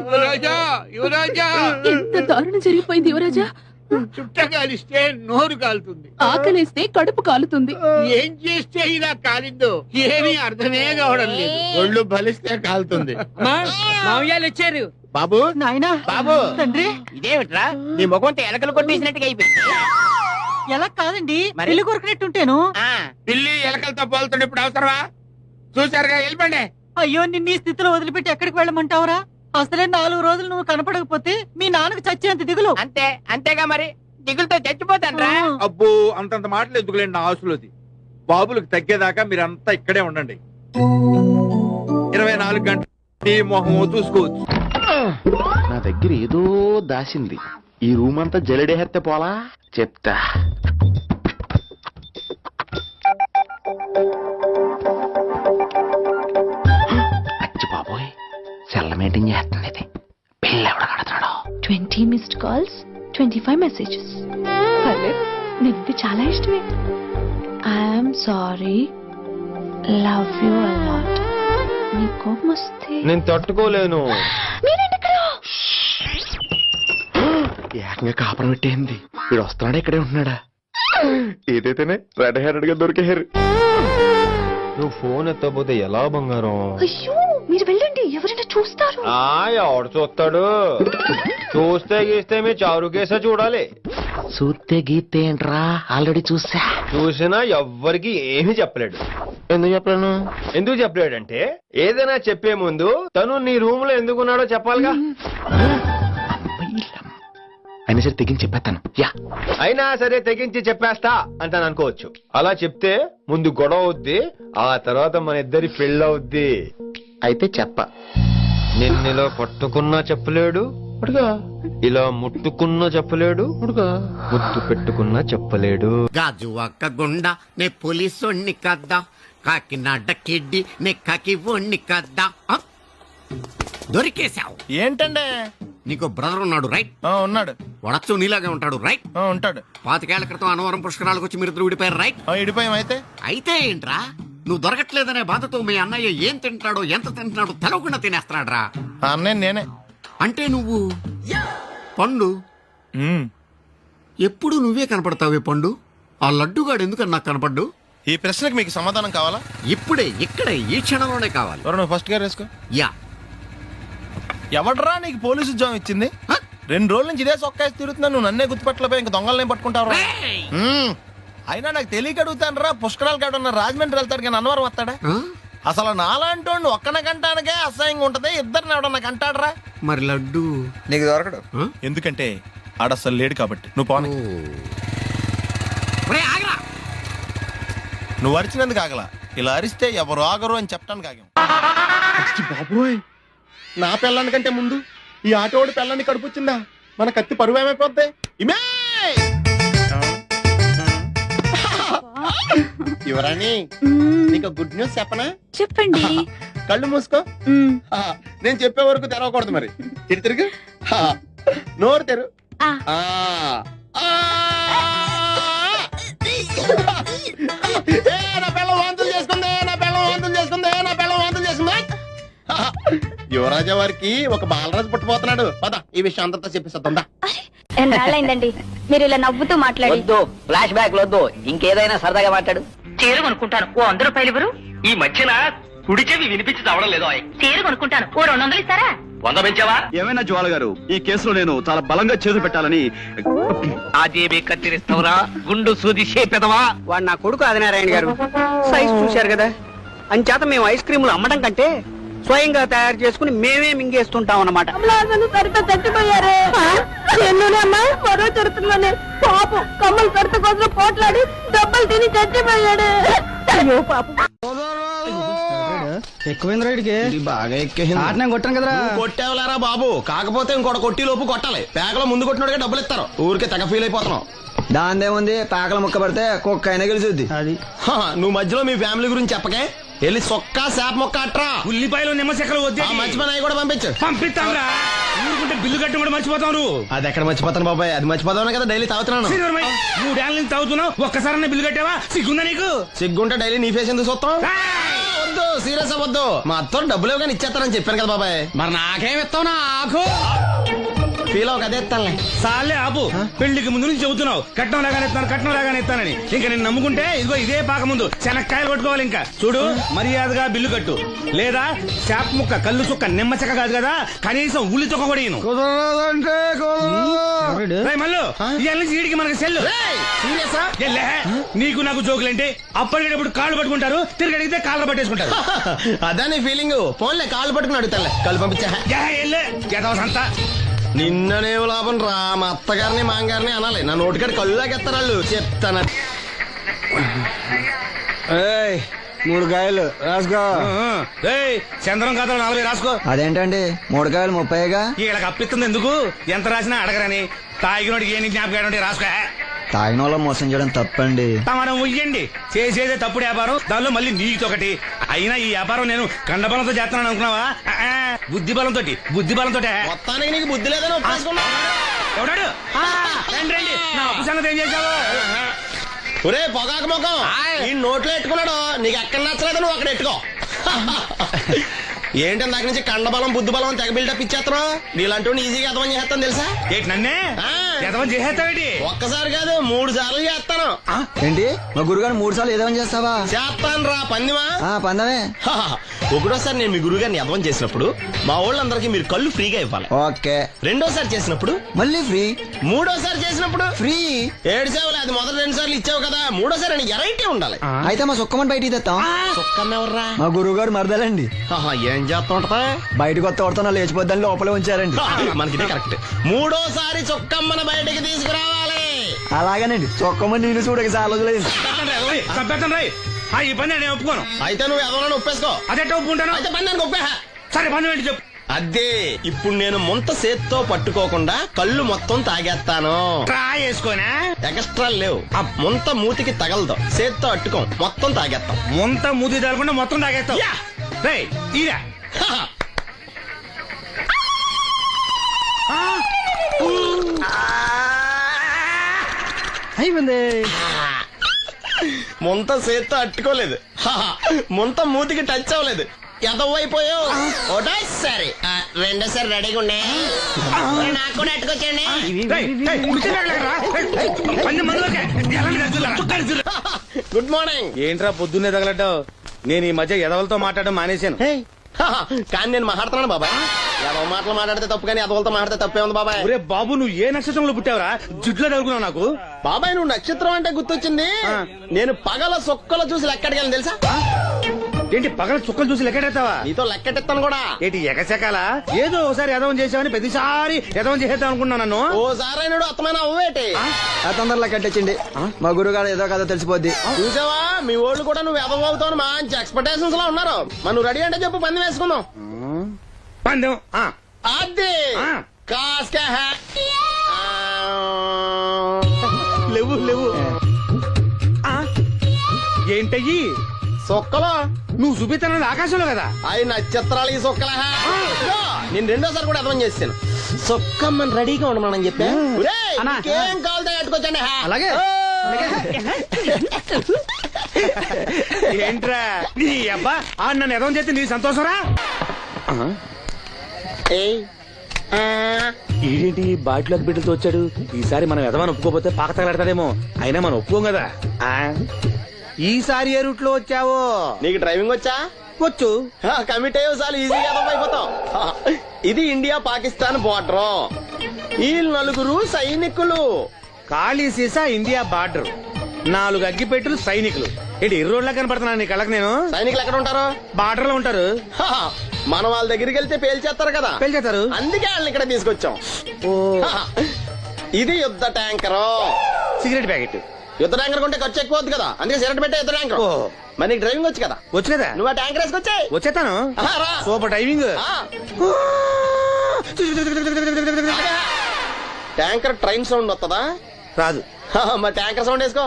యువరాజా, యువరాజా, ఎంత దారుణం జరిగిపోయింది యువరాజా. చుట్ట కాలిస్తే నోరు కాలుతుంది, ఆకలిస్తే కడుపు కాలుతుంది. ఏం చేస్తే ఇలా కాలిందో ఏమీ అర్థమే కావడం లేదు. ఒళ్ళు బలిస్తే కాలుతుంది. మామయ్యాలు వచ్చారు. బాబు, నాయనా, బాబు, తండ్రి. ఇదేమిట్రా నీ ముఖంతో ఎలకలు కొట్టేసినట్టుగా అయిపోయింది. ఎలా కాదండి, పిల్లి కొరికినట్టుంటేను. పిల్లి ఎలకలతో పోలుతుండే ఇప్పుడు అవసరమా? చూసారుగా, వెళ్ళిపోండి. అయ్యో, నిన్ను ఈ స్థితిలో వదిలిపెట్టి ఎక్కడికి వెళ్ళమంటావురా? అసలే 4 రోజులు నువ్వు కనపడకపోతే మీ నాన్నకు చచ్చేంత దిగులు. అంతేగా మరి, దిగులతో చచ్చిపోతాను. అబ్బో అంతంత మాటలు ఎందుకులేండి నా ఆశలోది. బాబులకు తగ్గేదాకా మీరంతా ఇక్కడే ఉండండి. 24 గంటలు నీ మొహం చూసుకోవచ్చు. నా దగ్గర ఏదో దాసింది. ఈ రూమ్ అంతా జలడేహెత్తే పోలా చెప్తా. అచ్చి బాబోయ్, సెల్ల మీటింగ్ చేస్తుంది ఇది. పిల్ల ఎవడ కడతాడో. 20 మిస్డ్ కాల్స్, 25 మెసేజెస్. నీకు చాలా ఇష్టమే. I'm sorry, love you a lot. నీ కోపం వస్తే నేను తట్టుకోలేను. ఏకంగా కాపురం పెట్టేంది. వీడు వస్తున్నాడా ఇక్కడే ఉంటున్నాడా? ఏదైతేనే రెడ్ హెయిర్ గా దొరికే. నువ్వు ఫోన్ ఎత్తపోతే ఎలా బంగారం? అయ్యో మీరు వెళ్ళండి, ఎవరైనా చూస్తారు. ఎవడు చూస్తాడు? చూస్తే గీస్తే మీ చారు కేసే చూడాలి. చూస్తే గీతే ఏంట్రా, ఆల్రెడీ చూసా. చూసినా ఎవ్వరికి ఏమీ చెప్పలేడు. ఎందుకు చెప్పలేను? ఎందుకు చెప్పలేడంటే ఏదైనా చెప్పే ముందు తను నీ రూమ్ లో ఎందుకున్నాడో చెప్పాలిగా. అయినా సరే తెగించి చెప్పేస్తాను. యా, అయినా సరే తెగించి చెప్పేస్తా అంటాను అనుకోవచ్చు. అలా చెప్తే ముందు గొడవ అవుద్ది, ఆ తర్వాత మన ఇద్దరి పెళ్ళవుద్ది. అయితే చెప్ప. నిన్నిలా పట్టుకున్నా చెప్పలేడు, ఇలా ముట్టుకున్నా చెప్పలేడు, ముద్దు పెట్టుకున్నా చెప్పలేడు. గాజు అక్క గుండా నే పోలీసోణ్ణి కద్దా, కాకినాడ కిడ్డి నే కాకి ఒణ్ణి కద్దా. దొరికేశావు. ఏంటండే? నీకు బ్రదర్ ఉన్నాడు రైట్? ఉన్నాడు. వడచ్చు నీలాగే ఉంటాడు రైట్? ఉంటాడు. 25 ఏళ్ల క్రితం అన్నవరం పుష్కరాలకు వచ్చి మీరిద్దరు విడిపోయారు రైట్? ఇడిపోయాం. అయితే ఏంట్రా, నువ్వు దొరకట్లేదనే బాధతో మీ అన్నయ్య ఏం తింటాడో ఎంత తింటున్నాడో తెలవకుండా తినేస్తాడ్రా. అన్నయ్య నేనే. అంటే నువ్వు పండు ఎప్పుడు నువ్వే కనపడతావే పండు. ఆ లడ్డుగాడు ఎందుకని నాకు కనపడ్డు? ఈ ప్రశ్నకు మీకు సమాధానం కావాలా? ఇప్పుడే ఇక్కడే ఈ క్షణంలోనే కావాలి. నువ్వు ఫస్ట్ గా వేసుకో. యా. ఎవడ్రా నీకు పోలీసు ఉద్యోగం ఇచ్చింది? 2 రోజుల నుంచి ఇదే సొక్కేసి తిరుగుతున్నా, నువ్వు నన్నే గుర్తుపట్టలేపోయి ఇంక దొంగలనే పట్టుకుంటావు. అయినా నాకు తెలియక అడుగుతాను రా, పుష్కరాలు కాడున్న రాజమండ్రి వెళ్తాడు కానీ అన్నవరం వస్తాడా? అసలు నాలాంటి వాడిని ఒక్కన కంటానికే అసహ్యంగా ఉంటది, ఇద్దరిని ఎవడన్నా కంటాడరా? మరి లడ్డు నీకు దొరకడు. ఎందుకంటే ఆడసలు లేడు కాబట్టి. నువ్వు పోనీ. నువ్వు అరిచినందుకు ఆగలా, ఇలా అరిస్తే ఎవరు ఆగరు అని చెప్పడానికి ఆగాం. బాబోయ్, నా పిల్లని కంటే ముందు ఈ ఆటోడు పిల్లని కడుపుచ్చిందా? మన కత్తి పరువు ఏమైపోద్ది? ఇమే యువరాణి, నీకు గుడ్ న్యూస్ చెప్పనా? చెప్పండి. కళ్ళు మూసుకో. నేను చెప్పే వరకు తెరవకూడదు. మరి తిరుగు. నోరు తెరు. నా పిల్ల వాంతులు చేసుకుందే, నా పిల్ల వాంతులు చేసుకుందే, నా పిల్ల వాంతులు చేసుకుందే. యువరాజా వారికి ఒక బాలరాజు పుట్టబోతున్నాడు. పద ఈ విషయం అంతా చెప్పేస్తుందా? ఎన్నాళ్ళైందండి మీరు ఇలా నవ్వుతూ మాట్లాడి? వద్దు, ఫ్లాష్ బ్యాక్ వద్దు, ఇంకేదైనా సరదాగా మాట్లాడు. చీర కొనుక్కుంటాను, ఓ 100 రూపాయలు ఇవ్వరు? ఈ మధ్యన కుడి చెవి వినిపించి చావడం లేదు. చీర కొనుక్కుంటాను, ఓ 200 ఇస్తారా? 100 పెంచావా? ఏమైనా జ్వాల గారు, ఈ కేసులో నేను చాలా బలంగా చేతులు పెట్టాలని. ఆజేబీ కత్తిరిస్తావురా, గుండు సూది చేపెదవా? వాడు నా కొడుకు ఆదినారాయణ గారు. సైజ్ చూశారు కదా, అంచేత మేము ఐస్ క్రీములు అమ్మడం కంటే స్వయంగా తయారు చేసుకుని మేమే మింగేస్తుంటాం అన్నమాట. చచ్చిపోయారే మరో చరిత్రలోనే పాపం కమ్మలు కడత కోసం పోట్లాడి దెబ్బలు తిని చచ్చిపోయాడు. అయ్యో పాపం. ఎక్కువైంది రైడ్కి, బాగా ఎక్కేసింది. కొట్టాను కదరా. కొట్టేవలేరా బాబు, కాకపోతే ఇంకోటి కొట్టి లోపు కొట్టాలి. పేకలో ముందు కొట్టినోడిగా డబ్బులు ఇస్తారు. ఊరికే తెగ ఫీల్ అయిపోతున్నావు. దాందేముంది, పేకల ముక్క పడితే కుక్క అయినా గెలిచిద్ది. అది నువ్వు మధ్యలో మీ ఫ్యామిలీ గురించి చెప్పకే. వెళ్ళి సొక్క శాప మొక్క అట్రా. ఉల్లిపాయలు నిమ్మచెక్కలు వద్దే. మంచి పని అవి కూడా పంపించు. పంపిస్తాంరా, ఊరుకుంటే బిల్లు కట్టి కూడా మర్చిపోతాం. నువ్వు అది ఎక్కడ మర్చిపోతాను బాబాయ్, అది మర్చిపోతాను కదా డైలీ తాగుతున్నాను. 3 ఏళ్ళ నుంచి తాగుతున్నావు, ఒక్కసారి బిల్లు కట్టావా? సిగ్గుందా నీకు? సిగ్గుంటే డైలీ నీ ఫేస్ ఎందుకు చూస్తాం? వద్దు, సీరియస్ అవ్వద్దు. మా అత్తో డబ్బులు ఇవ్వగానే ఇచ్చేస్తానని చెప్పాను కదా బాబాయ్. మరి నాకేం ఇస్తావు? నాకు ఫీల్ అవ్వక అదే ఇస్తానులే. సాలే ఆపు, పెళ్లికి ముందు నుంచి చెబుతున్నావు కట్నం లాగానే ఇస్తాను, కట్నం లాగానే ఇస్తానని. ఇంకా నేను నమ్ముకుంటే ఇదిగో ఇదే పాక ముందు శనక్కాయలు కొట్టుకోవాలి. ఇంకా చూడు, మర్యాదగా బిల్లు కట్టు, లేదా చేప ముక్క కళ్ళు చుక్క నిమ్మ చెక్క కాదు కదా, కనీసం ఉల్లి చుక్క కూడా ఇయ్యను. మళ్ళీ ఇవాళ నుంచి వీడికి మనకి సెల్లు. నీకు నాకు జోకులంటే అప్పటికేటప్పుడు కాళ్ళు పట్టుకుంటారు, తిరిగి అడిగితే కాళ్ళు పట్టేసుకుంటారు. అదే నీ ఫీలింగ్. ఫోన్లే కాళ్ళు పట్టుకుని అడుగుతాలే, కళ్ళు పంపించా. అంతా నిన్ననేం లాభం రా, మా అత్తగారిని మాంగారిని అనాలి. నా నోటికాడ కళ్ళు లాగెత్తారు వాళ్ళు. చెప్తాను. 3 కాయలు రాసుకో. చంద్రం కథలు 40 రాసుకో. అదేంటండి 3 కాయలు 30గా? వీళ్ళకి అప్పిస్తుంది ఎందుకు, ఎంత రాసినా అడగరని. తాగినోడికి ఏ జ్ఞాపకం రాసుకో. తాగిన వాళ్ళ మోసం చేయడం తప్పండి. మనం ఉయ్యండి, చేసేదే తప్పుడు వ్యాపారం, దానిలో మళ్ళీ నీతోకటి. అయినా ఈ వ్యాపారం నేను కండబలంతో చేస్తున్నాను అనుకున్నావా? బుద్ధి బలంతో. మొత్తానికి నీకు బుద్ధి లేదని ఒప్పేసుకున్నావు. ఎవడాడు? రండి, నా అప్పు సంగతి ఏం చేశావు? ఒరే పొగాకు ముఖం, ఈ నోట్లో ఎట్టుకున్నాడు. నీకు ఎక్కడ నచ్చలేదు, నువ్వు అక్కడ ఎట్టుకో. ఏంటి దాని నుంచి కండబలం బుద్ధి బలం తెగ బిల్డప్ ఇచ్చేస్తున్నావు? నీలాంటి ఈజీగా అర్థం చేస్తాను తెలుసా? ఏంటి నన్నే? ఎదవం చేసేస్తావేటి? ఒక్కసారి కాదు 3 సార్లు చేస్తాను. ఏంటి మా గురుగారు 3 సార్లు ఏదేమని చేస్తావా? చేస్తాను రా పందిమా. పందమే. ఒకటోసారి నేను మీ గురుగారిని అర్థం చేసినప్పుడు మా వాళ్ళందరికీ మీరు కళ్ళు ఫ్రీగా ఇవ్వాలి. ఓకే. రెండోసారి చేసినప్పుడు మళ్ళీ ఫ్రీ. మూడోసారి చేసినప్పుడు ఫ్రీ. 7 సేవలు అది మొదటి 2 సార్లు ఇచ్చావు కదా, మూడోసారి అని ఎరైటీ ఉండాలి. అయితే మా సుక్కమని బయటికి తెస్తాం. ఎవర్రా? మా గురువు గారు మరదలండి. ఏం చేస్తుంటా? బయటకు వస్తే కొడతా లేచిపోద్దని లోపలే ఉంచారండి. మనకిదే కరెక్ట్. మూడోసారి చొక్కమ్మన బయటకి తీసుకురావాలి. అలాగేనండి. చొక్కమని నేను చూడక చాలా రోజులైంది. చంపేస్తాను రాయ్. ఈ పని నేను ఒప్పుకోను. అయితే నువ్వు ఎవరైనా ఒప్పేసుకో. అదెట్ట ఒప్పుకుంటాను? అయితే పని దానికి ఒప్పేహ. సరే పని ఏంటి చెప్పు. అదే ఇప్పుడు నేను ముంత చేత్తో పట్టుకోకుండా కళ్ళు మొత్తం తాగేస్తాను. ట్రై చేసుకోనా? ఎక్స్ట్రా లేవు. ఆ ముంత మూతికి తగలదు. చేత్తో అట్టుకోం, మొత్తం తాగేస్తాం. ముంత మూతి తగలకుండా మొత్తం తాగేస్తావు. రేయ్ ఈరా. అయిపోయింది. ముంత చేత్తో అట్టుకోలేదు. ముంత మూతికి టచ్ అవ్వలేదు. ఎంతవైపోయావు? ఒకటోసారి రెండోసారి రెడీగా ఉండే. నాకు కూడా అట్టుకొచ్చండి. Good morning. ఏంట్రా పొద్దున్నే తగలడ్డావు? నేను ఈ మధ్య ఎదవలతో మాట్లాడడం మానేశాను. కానీ నేను మాట్లాడుతున్నాను బాబాయ్. ఎదవ మాటలు మాట్లాడితే తప్పు, కానీ ఎదవలతో మాట్లాడితే తప్పే ఉంది బాబాయ్. ఒరే బాబు, నువ్వు ఏ నక్షత్రంలో పుట్టావురా? జుట్లో తగులుకున్నావు నాకు. బాబాయ్ నువ్వు నక్షత్రం అంటే గుర్తొచ్చింది. నేను పగల సొక్కలు చూసి లెక్కడికి వెళ్ళి తెలుసా? ఏంటి పగల చుక్కలు చూసి లెక్కెడతావా? నీతో లెక్కెట్టాను కూడా. ఏంటి ఎగసెకాల? ఏదో ఒకసారి ఎదవం చేసావని ప్రతిసారి ఎదవం చేసేద్దాం అనుకున్నా నన్ను. ఓసారి అయినాడు అత్తమైన అవ్వేటి. తొందరలో కట్టించండి. మా గురుగారు ఏదో కదా తెలిసిపోద్ది. చూసావా మీ వాళ్ళు కూడా నువ్వు ఎదవవుతావు మంచి ఎక్స్పెక్టేషన్స్ లో ఉన్నారు. మరి నువ్వు రెడీ అంటే చెప్పు, పందెం వేసుకుందాం. పందెం అది కాస్క లేవు లేవు. ఏంటయ్యి సొక్కలో నువ్వు చూపిస్తానది ఆకాశంలో కదా? అవి నక్షత్రాలు ఈ సొక్కల. నేను రెండోసారి కూడా అర్థం చేస్తాను. సొక్కమ్మని రెడీగా ఉండమని చెప్పా. ఏం కావాలి కట్టుకోవచ్చండి. అలాగే. ఏంట్రా నీ అబ్బా నన్ను ఎదవం చేస్తే నీ సంతోషరా? ఏంటి బాటిలోకి బిడ్డలతో వచ్చాడు? ఈసారి మనం ఎదవని ఒప్పుకోపోతే పాక తగలడతాడేమో. అయినా మనం ఒప్పుకోం కదా. ఈసారి ఏ రూట్ లో వచ్చావో? నీకు డ్రైవింగ్ వచ్చా? వచ్చు. కమిట్ అయ్యే సార్లు ఈజీగా అయిపోతాం. ఇది ఇండియా పాకిస్తాన్ బోర్డర్. ఈ 4 సైనికులు. ఖాళీ సీసా ఇండియా బార్డర్, 4 అగ్గిపెట్టులు సైనికులు. ఏంటి ఇర్రోడ్లా కనపడుతున్నాను నీ కళ్ళకి నేను? సైనికులు ఎక్కడ ఉంటారు? బార్డర్ లో ఉంటారు. మనం వాళ్ళ దగ్గరికి వెళ్తే పేల్చేస్తారు కదా. పేల్చేస్తారు. అందుకే వాళ్ళని ఇక్కడ తీసుకొచ్చాం. ఇది యుద్ధ ట్యాంకర్. Cigarette packet. యుద్ధ ట్యాంకర్ కొంటే ఖర్చు ఎక్కువ అవుతుంది కదా, అందుకే సిగరెట్ పెట్టే యుద్ధ ట్యాంకర్. మరి నీకు డ్రైవింగ్ వచ్చు కదా? వచ్చు కదా. నువ్వు ఆ ట్యాంకర్ వేసుకొచ్చాయి. వచ్చేస్తాను. Super driving. Tanker train sound వస్తుందా? రాదు. మరి ట్యాంకర్ సౌండ్ వేసుకో.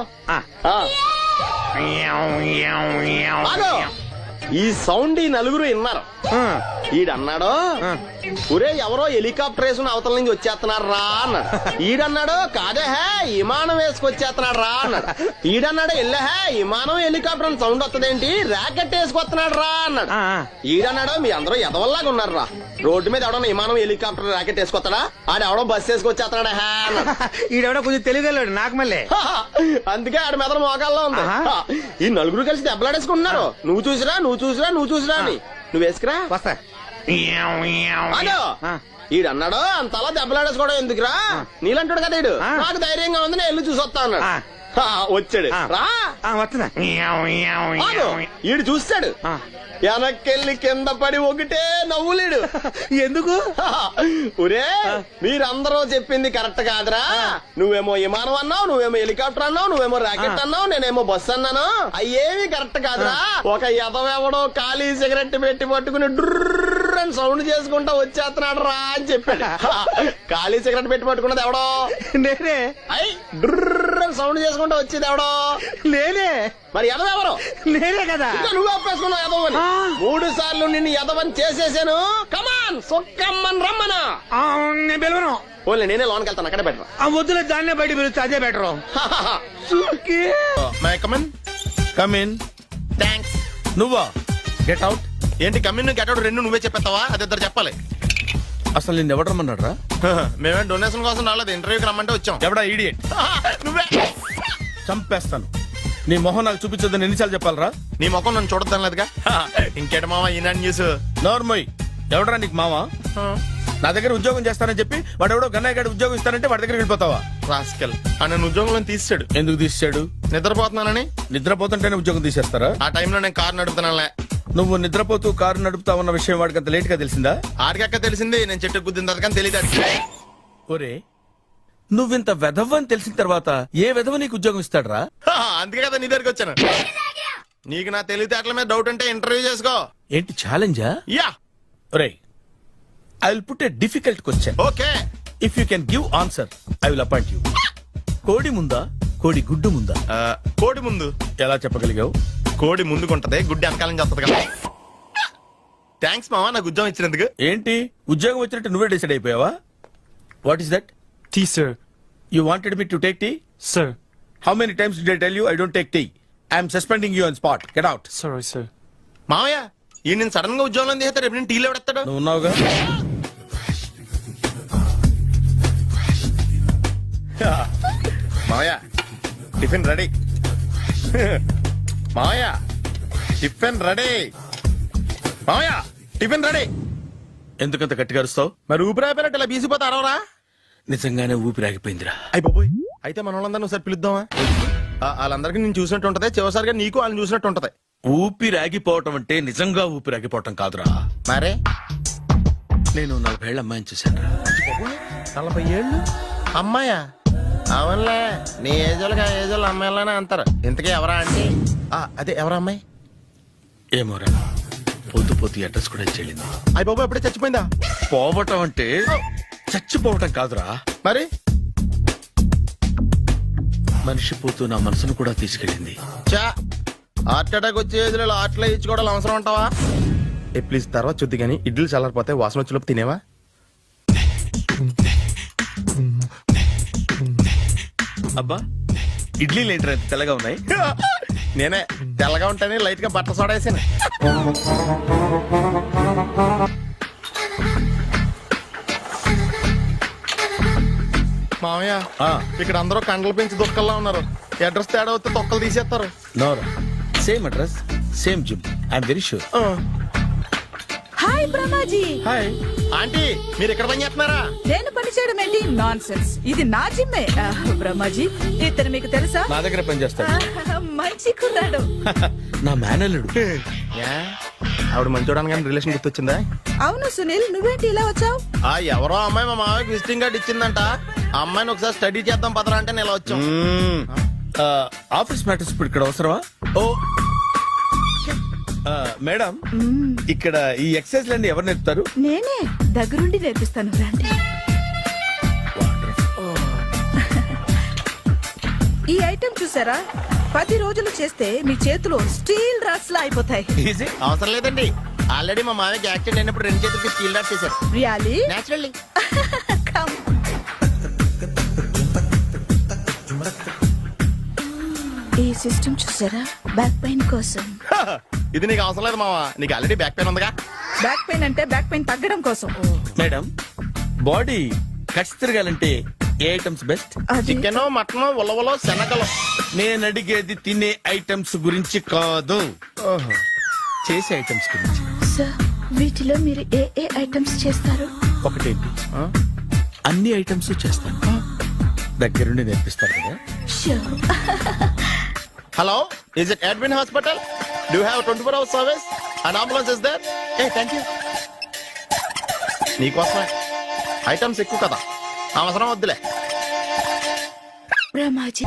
ఈ సౌండ్ ఈ 4 విన్నారు. ఈడన్నాడు, ఒరే ఎవరో హెలికాప్టర్ వేసుకుని అవతల నుంచి వచ్చేస్తున్నారు రా అన్నాడు. ఈడన్నాడు, కాదే విమానం వేసుకొచ్చేస్తున్నాడు రా అన్నాడు. ఈడన్నాడు, ఎల్లహే విమానం హెలికాప్టర్ సౌండ్ వస్తుందేంటి, ర్యాకెట్ వేసుకొస్తున్నాడు రా అన్నాడు. ఈడన్నాడు, మీ అందరూ ఎదవల్లాగా ఉన్నారు రా, రోడ్డు మీద ఎవడన్నా విమానం హెలికాప్టర్ ర్యాకెట్ వేసుకొస్తాడా? ఆడెవడో బస్సు వేసుకొచ్చేస్తున్నాడు హే అన్నాడు. ఈడెవడో కొంచెం తెలియగలడు నాకు మళ్ళీ. అందుకే ఆడ మెదడు మోకాల్లో ఉంది. ఈ 4 కలిసి దెబ్బలాడేసుకుంటున్నారు. నువ్వు చూసిరా అని. నువ్వు వేసుకురా. వస్తా. ఈడన్నాడు, అంతలా దెబ్బలాడేసుకోవడం ఎందుకురా, నీలంటాడు కదా ఈడు. నాకు ధైర్యంగా ఉంది, నేను వెళ్ళి చూసొస్తా అన్నాడు. వచ్చాడు రా. వస్తున్నా. ఈడు చూస్తాడు, వెనక్కెళ్ళి కింద పడి ఒకటే నవ్వులేడు. ఎందుకు? ఒరే మీరందరూ చెప్పింది కరెక్ట్ కాదురా. నువ్వేమో విమానం అన్నావు, నువ్వేమో హెలికాప్టర్ అన్నావు, నువ్వేమో రాకెట్ అన్నావు, నేనేమో బస్సు అన్నాను. అయ్యేవి కరెక్ట్ కాదురా. ఒక ఎదవెవడో ఖాళీ సిగరెట్ పెట్టి పట్టుకుని డ్రర్ అని సౌండ్ చేసుకుంటా వచ్చేస్తున్నాడు రా అని చెప్పాడు. ఖాళీ సిగరెట్ పెట్టి పట్టుకున్నది ఎవడో? నేనే. అయ్యి డ్రర్ అని సౌండ్ చేసుకుంటా వచ్చేది ఎవడో? నేనే. మరి ఎదవెవరు? నేనే కదా. నువ్వు ఒప్పేసుకున్నావు ఎదవని. 3 సార్లు నిన్ను ఎదవని చేసేసాను. కమాన్ సొక్కమ్మని రమ్మనా. నేను పిలవను. ఓన్లీ నేనే లోన్కి వెళ్తాను, అక్కడే బెటర్. వద్దులే, దాన్నే బయట పిలుస్తా, అదే బెటర్. అసలు నిన్ను ఎవడు రమ్మన్నాడు రా? మేమే డొనేషన్ కోసం రాలేదు, ఇంటర్వ్యూకి రమ్మంటే వచ్చాం. ఎవడా ఈడియట్? నువ్వే. చంపేస్తాను. నీ మొహం నాకు చూపించొద్దని ఎన్నిసార్లు చెప్పాలరా? నీ ముఖం నన్ను చూడద్దాం లేదుగా. ఇంకేట మామ ఈనాడు న్యూస్. నోర్మోయ్, ఎవడరా నీకు మావా? నా దగ్గర ఉద్యోగం చేస్తానని చెప్పి వాడు ఎవడో గన్నయ్య గడి ఉద్యోగం ఇస్తానంటే వాడి దగ్గర వెళ్ళిపోతావా? రాస్కెల్ నన్ను ఉద్యోగంలో తీసాడు. ఎందుకు తీసాడు? నిద్రపోతున్నానని. నిద్రపోతుంటేనే ఉద్యోగం తీసేస్తారా? ఆ టైంలో నేను కారు నడుపుతున్నానులే. నువ్వు నిద్రపోతూ కారు నడుపుతా ఉన్న విషయం వాడికి అంత లేట్ గా తెలిసిందా? ఆడికక్క తెలిసింది, నేను చెట్టు గుద్దిన తర్వాత తెలియదు. ఒరే, నువ్వింత వెధవ్ అని తెలిసిన తర్వాత ఏ వెధవ నీకు ఉద్యోగం ఇస్తాడరా? అందుకే కదా నీ దగ్గరికి వచ్చాను. నీకు నా తెలివితేటల మీద డౌట్ అంటే ఇంటర్వ్యూ చేసుకో. ఏంటి ఛాలెంజా? యా. ఒరే, I will put a difficult question. Okay. If you can give answer I will appoint you. కోడి ముందా, కోడి గుడ్డు ముందా? కోడి ముందు. ఎలా చెప్పగలిగావు? కోడి ముందుకుంటది, గుడ్డి వెనకాలం చేస్తుంది కదా. థ్యాంక్స్ మావా నాకు ఉద్యోగం ఇచ్చినందుకు. ఏంటి ఉద్యోగం వచ్చినట్టు నువ్వే డిసైడ్ అయిపోయావా? What is that? Tea sir. You wanted me to take tea? Sir. How many times did I tell you I don't take tea? I am suspending you on spot. Get out. Sorry, sir. మావయ్య ఈ నేను sudden గా ఉద్యోగంలో తీస్తాడు, రేపు నేను టీలో పెడతాడు. నువ్వు ఉన్నావుగా. మావయ్య టిఫిన్ రెడీ. మావయ్య టిఫిన్ రెడీ. మావయ్య టిఫిన్ రెడీ. ఎందుకంత గట్టిగా అరుస్తావు? మరి ఊపిరాయిపోయినట్టు ఇలా బీసిపోతే అరవరా? నిజంగానే ఊపిరాగిపోయిందిరా. అయిపోయి అయితే మన వాళ్ళందరినీ ఒకసారి పిలుద్దామా? వాళ్ళందరికీ నేను చూసినట్టు ఉంటది, చివరిసారిగా నీకు వాళ్ళని చూసినట్టు ఉంటది. ఊపిరాగిపోవటం అంటే నిజంగా ఊపిరాగిపోవటం కాదురా. మరే నేను 40 ఏళ్ల అమ్మాయిని చూశాను. 40 ఏళ్ళు అమ్మాయా? అవునులే, నీ ఏజోళ్ళకి ఆ ఏజోళ్ళు అమ్మాయిలానే అంటారు. ఇంతకీ ఎవరా అంటే? అదే ఎవరా అమ్మాయి? ఏమోరా, పొద్దు పొద్దు అడ్రస్ కూడా చెల్లింది. అయిపోయి ఎప్పుడే చచ్చిపోయిందా? పోవటం అంటే చచ్చిపోవటం కాదురా. మరి మనిషి పోతూ నా మనసును కూడా తీసుకెళ్ళింది. చా హార్ట్ అటాక్ వచ్చే ఏజ్లో హార్ట్లో ఇచ్చుకోవడం అవసరం ఉంటావా? ప్లీజ్ తర్వాత చూద్ది కానీ ఇడ్లీ చల్లారిపోతే వాసన వచ్చేలోపు తినేవా? అబ్బా, ఇడ్లీలు ఏంట్రా ఇంత తెల్లగా ఉన్నాయి? నేనే తెల్లగా ఉంటానే లైట్ గా బట్టలు సోడేసాను. మామయ్య ఇక్కడ అందరూ కండలు పెంచి దుక్కల్లా ఉన్నారు. అడ్రస్ తేడా వస్తే తొక్కలు తీసేస్తారు. నోరా, same address same gym. I'm very sure. Hi Brahmaji. Hi aunty, మీరు ఇక్కడ పని చేస్తున్నారా? నేను పని చేయడం ఏంటి? Nonsense. ఇది నా జిమ్మే. బ్రహ్మాజీ, ఇతను మీకు తెలుసా? నా దగ్గర పని చేస్తాడు. మంచి కుర్రాడు. నా మేనల్లుడు. ఆవిడ మంచోడానికి కానీ రిలేషన్ గుర్తొచ్చిందా? అవును సునీల్, నువ్వేంటి ఇలా వచ్చావు? ఎవరో అమ్మాయి మా మామయ్యకి విజిటింగ్ కార్డు ఇచ్చిందంట. ఆ అమ్మాయిని ఒకసారి స్టడీ చేద్దాం పదరా అంటే నేను ఇలా వచ్చాం. ఆఫీస్ మ్యాటర్స్ ఇప్పుడు ఇక్కడ అవసరమా? ఓ మేడం, ఇక్కడ ఈ ఎక్సర్సైజ్ లన్నీ ఎవరు నేర్పుతారు? నేనే దగ్గరుండి నేర్పిస్తాను, రండి. ఈ ఐటెం చూసారా? 10 రోజులు చేస్తే మీ చేతులు స్టీల్ రాట్స్ లా అయిపోతాయి. అవసరం లేదండి, ఆల్రెడీ మా మామయ్యకి యాక్సిడెంట్ అయినప్పుడు 2 చేతులకి స్టీల్ డాట్ చేశారు. రియల్లీ? నేచురల్లీ. కమ్. ఈ సిస్టమ్ చూసారా? బ్యాక్ పెయిన్ కోసం. ఇది నీకు అవసరం లేదు మావా, నీకు ఆల్రెడీ బ్యాక్ పెయిన్ ఉందిగా. బ్యాక్ పెయిన్ అంటే బ్యాక్ పెయిన్ తగ్గడం కోసం. మేడం, బాడీ కట్స్ తిరగాలంటే ఏ ఐటమ్స్ బెస్ట్? చికెన్, మటన్, ఉలవలో, శనగలు. నేను అడిగేది తినే ఐటమ్స్ గురించి కాదు, చేసే ఐటమ్స్ గురించి. సార్, వీటిలో మీరు ఏ ఏ ఐటమ్స్ చేస్తారు? ఒకటేంటి, అన్ని ఐటమ్స్ చేస్తాను. దగ్గరుండి నేర్పిస్తారు కదా. Hello, is it admin hospital? Do you have 24 hours service and ambulance is there? Thank you. నీకోసమే ఐటమ్స్ ఎక్కువ కదా, అవసరం వద్దులే. బ్రహ్మాజీ,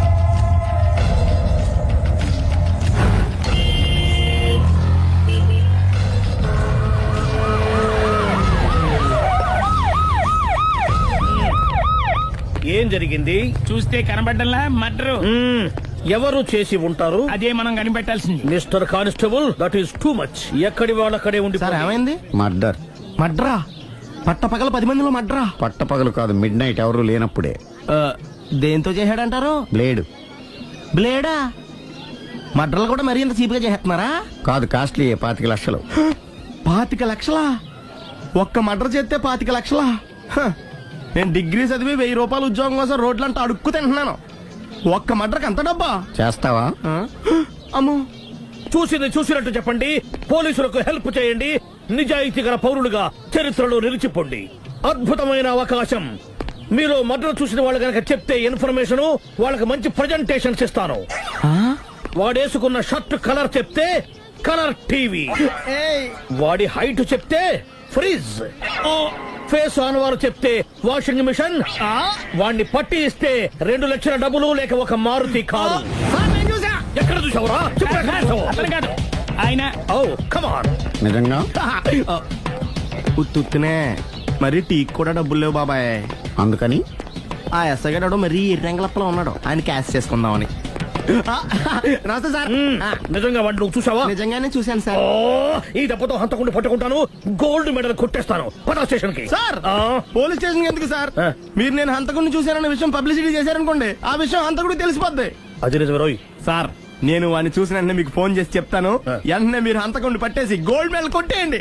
ఏం జరిగింది? చూస్తే కనబడ్డంలా మర్డరు. ఎవరు చేసి ఉంటారు? అదే మనం కనిపెట్టాల్సింది. Mister constable, that is too much. ఎక్కడి వాళ్ళక్కడే ఉండి. ఏమైంది? మర్డర్. మడ్రా? పట్టపగల 10 మందిలో మడ్రా? పట్టపగలు కాదు, మిడ్ నైట్ ఎవరు లేనప్పుడే. దేంతో చేశాడంటారు? బ్లేడ్. బ్లేడా? మడ్రలు కూడా మరీ ఇంత చీప్ గా చేస్తున్నారా? కాదు, కాస్ట్లీ 25 లక్షలు. 25 లక్షలా? ఒక్క మర్డర్ చేస్తే 25 లక్షలా? నేను డిగ్రీ చదివి 1000 రూపాయలు ఉద్యోగం కోసం రోడ్లంతా అడుక్కు తింటున్నాను. ఒక్క మర్డర్కి అంత డబ్బా? చేస్తావా? అమ్మో, చూసింది చూసినట్టు చెప్పండి, పోలీసులకు హెల్ప్ చేయండి, నిజాయితీ గల పౌరులుగా చరిత్రలో నిలిచిపోండి. అద్భుతమైన అవకాశం. మీలో మర్డర్ చూసిన వాళ్ళు కనుక చెప్తే ఇన్ఫర్మేషన్, వాళ్ళకి మంచి ప్రజెంటేషన్స్ ఇస్తాను. వాడేసుకున్న షర్ట్ కలర్ చెప్తే కలర్ టీవీ, వాడి హైట్ చెప్తే ఫ్రిజ్, ఫేస్ ఆన్ వారు చెప్తే వాషింగ్ మిషన్, వాడిని పట్టి ఇస్తే 2 లక్షల డబ్బులు లేక ఒక మారుతి కారు. ఎక్కడ చూసావురా? ఆయన కమాన్. నిజంగా ఉత్తునే మరి టీకి కూడా డబ్బులు లేవు బాబాయ్. అందుకని ఆ ఎస్ఐ గారు మరీ ఎర్రంగలప్పలో ఉన్నాడు, ఆయన క్యాష్ చేసుకుందామని. నమస్తే సార్. నిజంగా వాడిని నువ్వు చూసావా? నిజంగానే చూశాను సార్. ఈ దెబ్బతో హంతకుండా పట్టుకుంటాను, గోల్డ్ మెడల్ కొట్టేస్తాను. పటా స్టేషన్ కి. సార్, పోలీస్ స్టేషన్ ఎందుకు సార్? మీరు నేను హంతకుడిని చూశానన్న విషయం పబ్లిసిటీ చేశారనుకోండి, ఆ విషయం హంతకుడికి తెలిసిపోద్ది. అది నిజమే రోయ్. సార్, నేను వాడిని చూసిన వెంటనే మీకు ఫోన్ చేసి చెప్తాను. వెంటనే మీరు హంతకుడిని పట్టేసి గోల్డ్ మెడల్ కొట్టేయండి.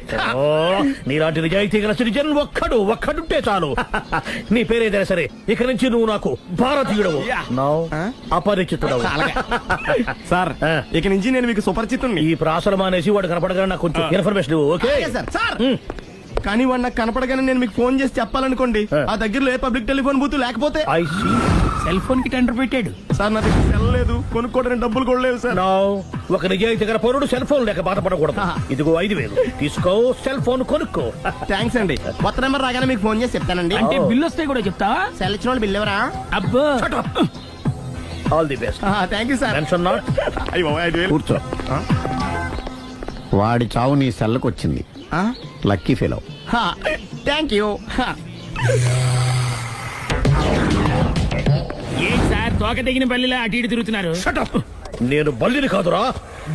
నీలాంటి నిజాయితీ గల సిటిజన్ ఒక్కడుంటే చాలు. నీ పేరేదైనా సరే, ఇక నుంచి నువ్వు నాకు భారతీయుడవు, అపరిచితుడవు. సార్, ఇక నుంచి నేను మీకు సుపరిచితుణ్ణి. ఈ ప్రాసలు మానేసి వాడు కనపడగా నాకు కొంచెం ఇన్ఫర్మేషన్ ఇవ్వు, ఓకే? సార్, కానీ వాడు నాకు కనపడగానే నేను మీకు ఫోన్ చేసి చెప్పాలనుకోండి, ఆ దగ్గరలో ఏ పబ్లిక్ టెలిఫోన్ బూత్ లేకపోతే సెల్ ఫోన్ కి టెండర్ పెట్టాడు. సార్, నా దగ్గర సెల్ లేదు, కొనుక్కోవడానికి డబ్బులు కూడా లేవు సార్. ఒక నిజాయితీ గల పౌరుడు సెల్ ఫోన్ లేక బాధపడకూడదు. ఇదిగో 5,000 తీసుకో, సెల్ ఫోన్ కొనుక్కో. థ్యాంక్స్ అండి. కొత్త నెంబర్ రాగానే మీకు ఫోన్ చేసి చెప్తానండి. అంటే బిల్ వస్తే కూడా చెప్తావా? సెల్ ఇచ్చిన వాళ్ళు బిల్ ఎవరా? అబ్బో, all the best. Thank you sir. Tension not. కూర్చో. వాడి చావు నీ సెల్లకు వచ్చింది. Lucky fellow. Thank you. ఏం సార్ తోక తెగిన బల్లిలా అటు ఇటు తిరుగుతున్నారు? నేను బల్లిని కాదురా,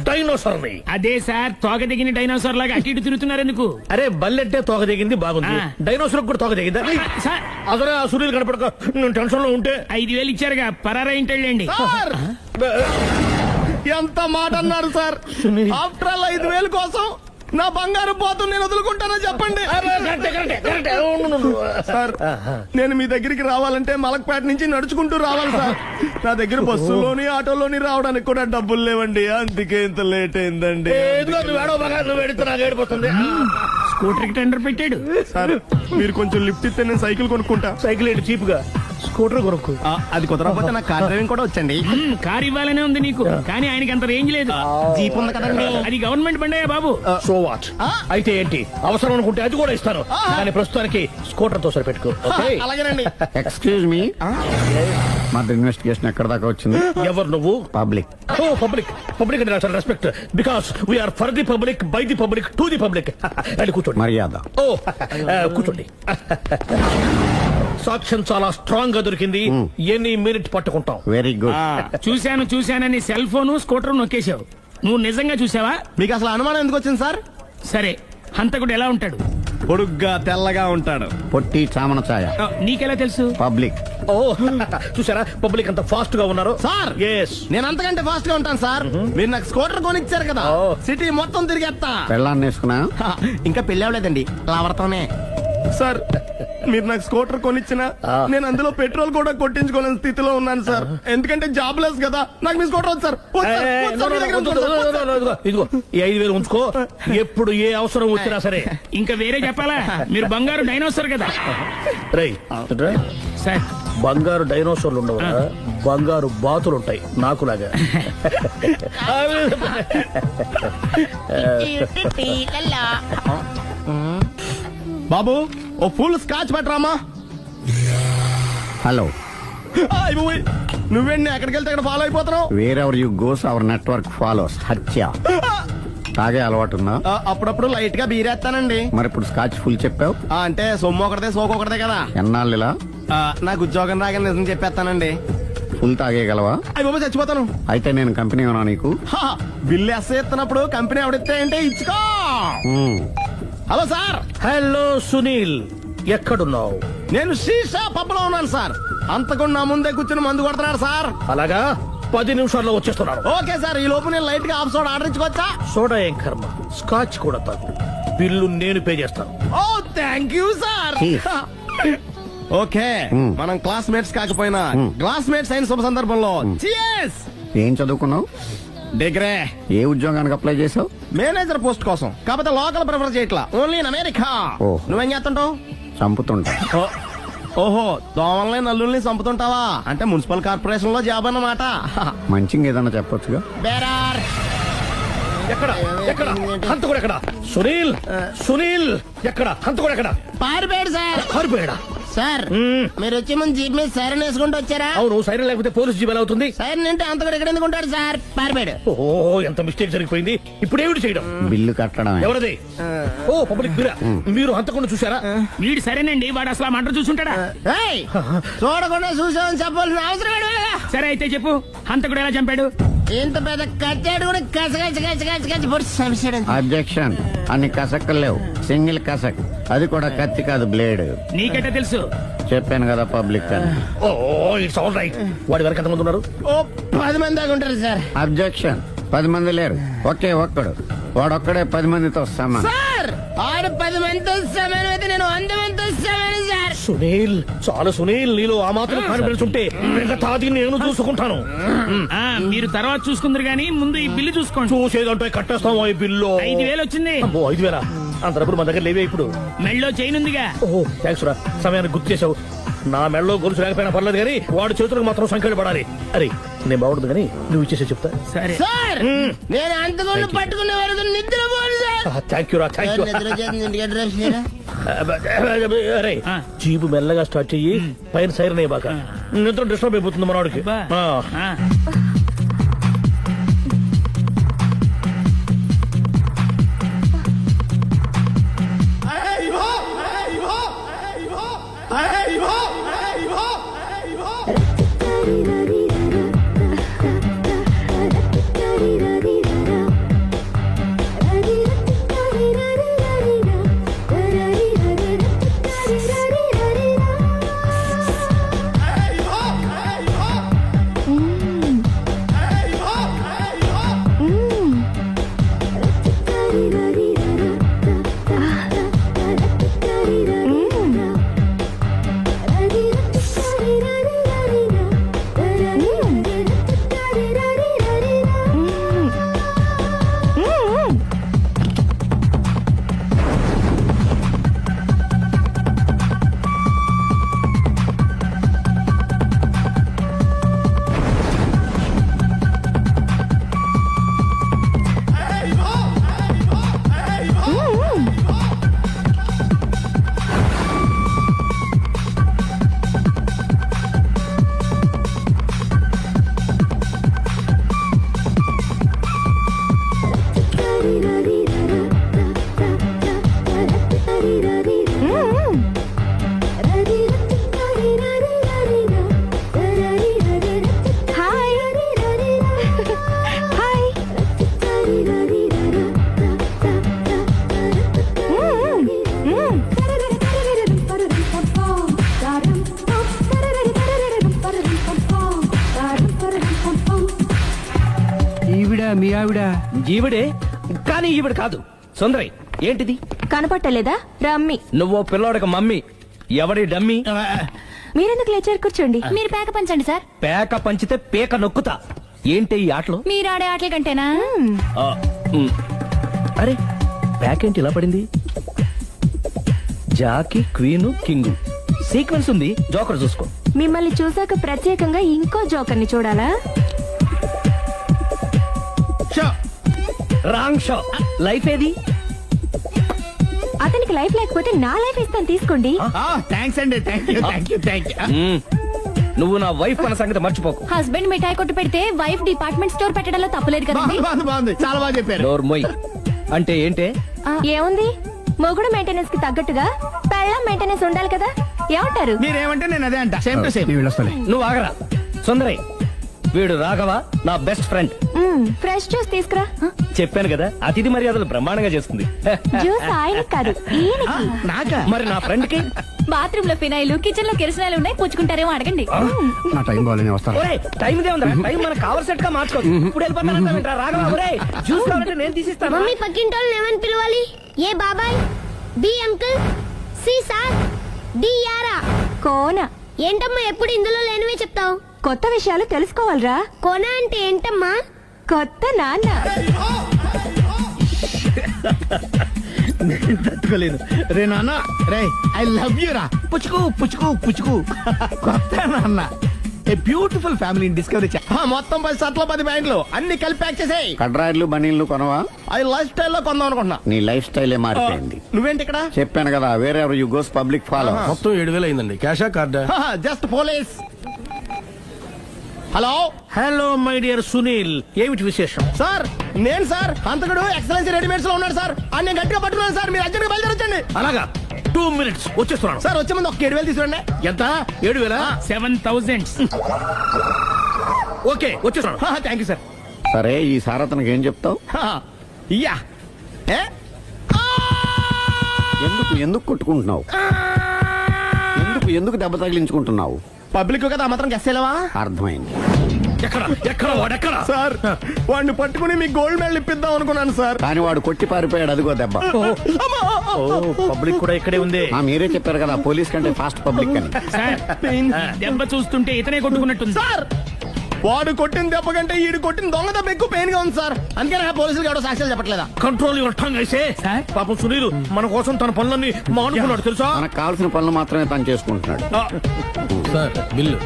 డైనోసార్ ని. అదే సార్, తోక తెగిన డైనోసార్ లాగా అటు ఇటు తిరుగుతున్నారు ఎందుకు? అరే, బల్లెట్టే తోక దిగింది బాగుంది, డైనోసార్ కూడా తోక దిగిందా? అసలే ఆ సూర్యులు కనపడక నేను టెన్షన్ లో ఉంటే 5,000 ఇచ్చారుగా, పరారా ఇంటండి. ఎంత మాట అన్నారు సార్? ఆఫ్టర్ ఆల్ 5,000 కోసం నా బంగారు పోతు నేను వదులుకుంటానని చెప్పండి. సార్, నేను మీ దగ్గరికి రావాలంటే మలక్పేట నుంచి నడుచుకుంటూ రావాలి సార్. నా దగ్గర బస్సులోని ఆటోలోని రావడానికి కూడా డబ్బులు లేవండి, అందుకే ఇంత లేట్ అయిందండి. స్కూటర్ కి టెండర్ పెట్టాడు. సార్, మీరు కొంచెం లిఫ్ట్ ఇస్తే నేను సైకిల్ కొనుక్కుంటా. సైకిల్ ఏంటి చీప్ గా, స్కూటర్ కొనుక్కు. అది కుదరకపోతే నాకు కార్ డ్రైవింగ్ కూడా వచ్చండి. కార్ ఇవ్వాలనే ఉంది నీకు, కానీ ఆయనకి అంత రేంజ్ లేదు. జీప్ ఉంది కదండి. అది గవర్నమెంట్ బండే బాబు. So what? అయితే ఏంటి, అవసరం అనుకుంటే అది కూడా ఇస్తాను, కానీ ప్రస్తుతానికి స్కూటర్ తో సరిపెట్టుకో. అలాగేనండి. ఎక్స్క్యూజ్ మీ, మర్డర్ ఇన్వెస్టిగేషన్ ఎక్కడ దాకా వచ్చింది? ఎవరు నువ్వు? పబ్లిక్. ఓ, పబ్లిక్. పబ్లిక్ అంటే నాకు respect, because we are for the public, by the public, to the public. అది కూర్చోండి. మర్యాద. ఓ, కూర్చోండి. సాక్ష్యం చాలా స్ట్రాంగ్ గా దొరికింది, ఎన్ని మినిట్ పట్టుకుంటాం. Very good. చూశానని సెల్ ఫోన్ స్కూటర్ నొక్కేశావు. నువ్వు నిజంగా చూసావా? మీకు అసలు అనుమానం ఎందుకు వచ్చింది సార్? సరే, హంతకుడు ఎలా ఉంటాడు? పొడుగ్గా తెల్లగా ఉంటాడు. పొట్టి చామన ఛాయ. నీకెలా తెలుసు? పబ్లిక్. ఓ, చూసారా పబ్లిక్ అంత ఫాస్ట్ గా ఉన్నారు. సార్, నేను అంతకంటే ఫాస్ట్ గా ఉంటాను సార్. మీరు నాకు స్కూటర్ కొనిచ్చారు కదా, సిటీ మొత్తం తిరిగేస్తా. పెళ్ళాన్ని వేసుకున్నా? ఇంకా పెళ్లి అవ్వలేదండి, లవర్తోనే. సార్, మీరు నాకు స్కూటర్ కొనిచ్చినా నేను అందులో పెట్రోల్ కూడా కొట్టించుకోలేని స్థితిలో ఉన్నాను సార్. ఎందుకంటే జాబ్ లెస్ కదా, నాకు మీ స్కూటర్ వద్దు సార్. ఇదిగో ఈ 5,000 ఉంచుకో, ఎప్పుడు ఏ అవసరం వచ్చినా సరే. ఇంకా వేరే చెప్పాలా? మీరు బంగారు డైనోసార్ కదా. రై సార్, బంగారు డైనోసార్లు ఉండవు, బంగారు బాతులు ఉంటాయి నాకులాగా. బాబు, ఓ ఫుల్ స్కాచ్ పట్టరామా. హలో. నువ్వేండి ఎక్కడికి వెళ్తే అక్కడ ఫాలో అయిపోతున్నావు? Wherever you goes our network follows. హత్య. తాగే అలవాటు ఉందా? అప్పుడప్పుడు లైట్ గా బీరేస్తానండి. మరి ఇప్పుడు స్కాచ్ ఫుల్ చెప్పావు అంటే సొమ్ము ఒకటిదే సోకు ఒకటిదే కదా. ఎన్నాళ్ళు ఇలా? నాకు ఉద్యోగం రాగానే నిజం చెప్పేస్తానండి. ఫుల్ తాగేయగలవా? అయ్యి బాబు, చచ్చిపోతాను. అయితే నేను కంపెనీ ఉన్నా నీకు? బిల్లు ఎత్తనప్పుడు కంపెనీ ఎవడితే అంటే ఇచ్చుకో. Hello sir. హలో సునీల్, ఎక్కడున్నావు? నేను శీషా పబ్లో ఉన్నాను సార్. అంతకుండా నా ముందే కూర్చుని మందు కొడుతున్నాడు సార్. అలాగా, 10 నిమిషాల్లో వచ్చేస్తున్నాను. ఓకే సార్, ఈ లోపు నేను లైట్ గా ఆఫ్ సోడా ఆర్డర్ ఇచ్చుకోవచ్చా? సోడా ఏం కర్మ, స్కాచ్ కూడా తాగు. బిల్లు నేను పే చేస్తాను. ఓ థ్యాంక్ యూ సార్. ఓకే, మనం క్లాస్మేట్స్ కాకపోయినా క్లాస్మేట్స్ అయిన శుభ సందర్భంలో cheers. ఏం చదువుకున్నావు? డిగ్రీ. ఏ ఉద్యోగానికి అప్లై చేసావు? మేనేజర్ పోస్ట్ కోసం, కాకపోతే లోకల్ ప్రిఫర్ చేయట్లా, ఓన్లీ ఇన్ అమెరికా. ఓహో. నువ్వేం చేస్తుంటావు? చంపుతుంటా. ఓహో, దోమల్ని నల్లుల్ని చంపుతుంటావా? అంటే మున్సిపల్ కార్పొరేషన్ లో జాబ్ అన్నమాట. మంచిగా ఏదన్నా చెప్పొచ్చుగా. బేరార్. ఎక్కడ ఎక్కడ హంతకుడు ఎక్కడ? సునీల్ సునీల్ ఎక్కడ హంతకుడు ఎక్కడ? పారిపోయాడు సార్. పారిపోయాడా? సార్ మీరు వచ్చే ముందు జీప్ మీద సైరన్ వేసుకుంటూ వచ్చారా? అవును, సైరన్ లేకపోతే పోలీస్ జీవన్ అవుతుంది. సైరన్ అంటే అంత కూడా ఎక్కడ ఎందుకు ఉంటాడు సార్? పారిపోయాడు. ఓ ఎంత మిస్టేక్ జరిగిపోయింది. ఇప్పుడు ఏమిటి చేయడం? బిల్లు కట్టడం. ఎవరది? ఓ పబ్లిక్ మీరా? మీరు హంతకుండా చూసారా? వీడు సరేనండి, వాడు అసలు మంట చూసుంటాడా? ఏయ్, చూడకుండా చూసామని చెప్పాల్సిన అవసరం ఏంటి? సరే అయితే చెప్పు, హంతకుడు ఎలా చంపాడు? ఇంత పెద్ద కచ్చాడు కూడా కచ్చ పొడి సమస్య. అబ్జెక్షన్. అన్ని కసక్కలు లేవు, సింగిల్ కసక్, అది కూడా కత్తి కాదు బ్లేడ్. నీకెట్టా తెలుసు? చెప్పాను కదా పబ్లిక్ అని. Oh it's all right. వాడి వరకు ఎంతమంది ఉన్నారు? ఓ 10 మంది దాకా ఉంటారు సార్. అబ్జెక్షన్. 10 మంది లేరు, ఒకే ఒక్కడు, వాడొక్కడే 10 మందితో సమానం. సార్ ఆరు 10 మందితో సమానం అయితే నేను 100 మందితో సమానం సార్. సునీల్, చాలా సునీల్, నీలో ఆ మాత్రం కాన్ఫిడెన్స్ ఉంటే మిగతాది నేను చూసుకుంటాను. మీరు తర్వాత చూసుకుందరు గానీ ముందు ఈ బిల్లు చూసుకోండి. చూసేదంటే కట్టేస్తాము ఈ బిల్లు. 5,000 వచ్చింది. అమ్మో 5,000? అంత డబ్బులు మన దగ్గర లేవే ఇప్పుడు. మెళ్ళో చైన్ ఉందిగా. ఓహో థ్యాంక్స్ రా, సమయానికి గుర్తు చేసావు. నా మెడలో గొలుసు లేకపోయినా పర్లేదు కానీ వాడి చేతులకు మాత్రం సంఖ్యలు పడాలి. అరే నేను బాగుంటుంది కానీ నువ్వు ఇచ్చేసే చెప్తా. సరే సార్ నేను అంతకుండా పట్టుకునే వరకు నిద్రపోను సార్. థ్యాంక్ యూ రా, థ్యాంక్ యూ. నిద్ర చేస్తుంది, ఇంటికి అడ్రస్ చేయరా? అరే జీపు మెల్లగా స్టార్ట్ చెయ్యి, పైన సైరన్ అయ్యాక నిద్ర డిస్టర్బ్ అయిపోతుంది మనవాడికి. మీ ఆవిడ? ఈవిడే, కానీ ఈవిడ కాదు. సుందరి ఏంటిది కనపట్టలేదా? రమ్మి. నువ్వు పిల్లోడక మమ్మీ. ఎవడి డమ్మీ? మీరెందుకు లేచారు? కూర్చోండి. మీరు పేక పంచండి సార్. పేక పంచితే పేక నొక్కుతా. ఏంటి ఈ ఆటలు? మీరు ఆడే ఆటల కంటేనా? అరే పేకేంటి ఇలా పడింది? జాకీ, క్వీను, కింగు సీక్వెన్స్ ఉంది. జోకర్ చూసుకో. మిమ్మల్ని చూసాక ప్రత్యేకంగా ఇంకో జోకర్ని చూడాలా? Wrong show. లైఫ్ ఏది? అతనికి లైఫ్ లేకపోతే నా లైఫ్ ఇస్తాను, తీసుకోండి. థ్యాంక్స్ అండి. Thank you. నువ్వు నా వైఫ్ అన్న సంగతి మర్చిపోకు. హస్బెండ్ మిఠాయి కొట్టు పెడితే వైఫ్ డిపార్ట్మెంట్ స్టోర్ పెట్టడంలో తప్పులేదు కదండి. బాగుంది, చాలా బాగా చెప్పారు. డోర్ మొయ్. అంటే ఏంటే? ఏముంది, మొగుడు మెయింటెనెన్స్ కి తగ్గట్టుగా పెళ్ళాం మెయింటెనెన్స్ ఉండాలి కదా. ఏమంటారు? మీరేమంటే నేను అదే అంట. Same to same. నువ్వు ఆగరా. సుందరి, వీడు రాఘవ, నా బెస్ట్ ఫ్రెండ్. ఫ్రెష్ జ్యూస్ తీసుకురా. చెప్పాను కదా, అతిథి మర్యాదలు బ్రహ్మాండంగా చేస్తుంది. జ్యూస్ ఆయనకి కాదు, ఈయనకి. నాకా? మరి నా ఫ్రెండ్ కి? బాత్రూమ్ లో ఫినాయిల్, కిచెన్ లో కిరసనాయిలు ఉన్నాయి, పుచ్చుకుంటారేమో అడగండి. నా టైం బాగాలేని వస్తాను. టైం ఇదే ఉందా? టైం మనకు కావలసినట్టు గా మార్చుకో. ఇప్పుడు వెళ్ళిపోతాను రాఘవ. జ్యూస్ కావాలంటే నేను తీసిస్తాను. మమ్మీ పక్కింటోళ్ళని ఏమని పిలవాలి? ఏ బాబాయ్, B uncle, C sir, D యారా. కోన. ఏంటమ్మా ఎప్పుడు ఇందులో లేనివే చెప్తావు? కొత్త విషయాలు తెలుసుకోవాలరా. కోన అంటే ఏంటమ్మా? కొత్త నాన్న. తట్టుకోలేదు రే నాన్న. రే ఐ లవ్ యూ రా. పుచ్చుకు పుచ్చుకు పుచ్చుకు. కొత్త నాన్న. A beautiful family discovery. మొత్తం 10 షర్ట్లు 10 ప్యాంట్లు అన్ని కలిపి ప్యాక్ చేసేయ్. కడ్రాయిలు బనీళ్లు కొనవా? అది లైఫ్ స్టైల్లో కొందాం అనుకుంటున్నా. నీ లైఫ్ స్టైలే మారిపోయింది. నువ్వేంటి ఇక్కడ? చెప్పాను కదా, వేరే ఎవరు యు గోస్ పబ్లిక్ ఫాలో. మొత్తం 7,000 అయిందండి. క్యాషా కార్డా? Just police. Hello hello my dear Sunil, ఏమిటి విశేషం? సార్ నేను సార్ అంతకుడు ఎక్సలెన్స్ రెడీమేడ్స్ లో ఉన్నాడు సార్. నేను గట్టిగా పట్టుకున్నాను సార్. మీరు అర్జెంట్ బయలుదేరొచ్చండి. అలాగా 2 minutes వచ్చేస్తున్నాను సార్. వచ్చే ముందు ఒక 7,000 తీసుకురండి. ఎంత? 7,000? 7,000. ఓకే వచ్చేస్తున్నాను. Thank you sir. సరే, ఈ సార్ అతనికి ఏం చెప్తావు? ఇయ్యా ఎందుకు ఎందుకు కొట్టుకుంటున్నావు? ఎందుకు దెబ్బ తగిలించుకుంటున్నావు? పబ్లిక్ కదా మాత్రం గెస్సేలవా? అర్థమైంది. ఎక్కడ సార్? వాడిని పట్టుకుని మీకు గోల్డ్ మెడల్ ఇప్పిద్దాం అనుకున్నాను సార్. కానీ వాడు కొట్టి పారిపోయాడు. అదిగో దెబ్బ. పబ్లిక్ కూడా ఇక్కడే ఉంది. మీరే చెప్పారు కదా, పోలీస్ కంటే ఫాస్ట్ పబ్లిక్ అని. దెబ్బ చూస్తుంటే ఇతనే కొట్టుకున్నట్టుంది సార్. వాడు కొట్టిన దెబ్బ కంటే ఈడు కొట్టిన దొంగ దెబ్బ ఎక్కువ పెయిన్ గా ఉంది సార్. అందుకని పోలీసులు ఎవడో సాక్ష్యాలు చెప్పట్లేదా? కంట్రోల్ యువర్ టంగ్ అయితే. పాపం సునీల్ మన కోసం తన పనులన్నీ మానుకున్నాడు తెలుసా? మనకు కావాల్సిన పనులు మాత్రమే తను చేసుకుంటున్నాడు. సార్ బిల్లు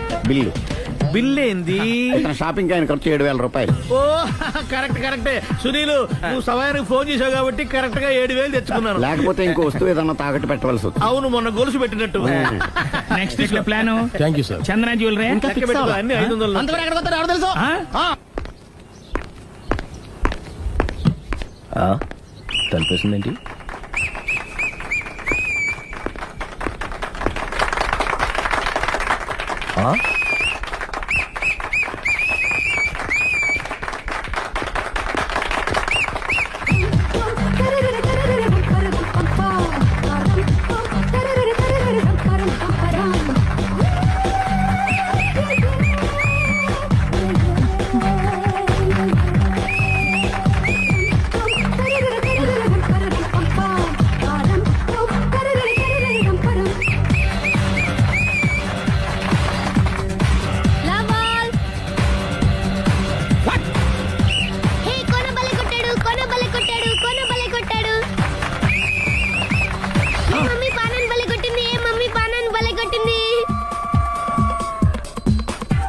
బిల్లు ఏంది? ఇతను షాపింగ్ ఆయన ఖర్చు 7,000 రూపాయలు. ఓ కరెక్టే. సునీల్ నువ్వు సమయానికి ఫోన్ చేసావు కాబట్టి కరెక్ట్ గా 7,000 తెచ్చుకున్నాను. లేకపోతే ఇంకో వస్తువు ఏదన్నా తాకట్టు పెట్టవలసి వస్తుంది. అవును, మొన్న గొలుసు పెట్టినట్టు. నెక్స్ట్ వీక్ లో plan. Thank you sir. Chandra jewellery అన్ని 500. అంతవరకు ఎక్కడ పోతారు ఎవరు తెలుసు? తలిపేసిందేంటి?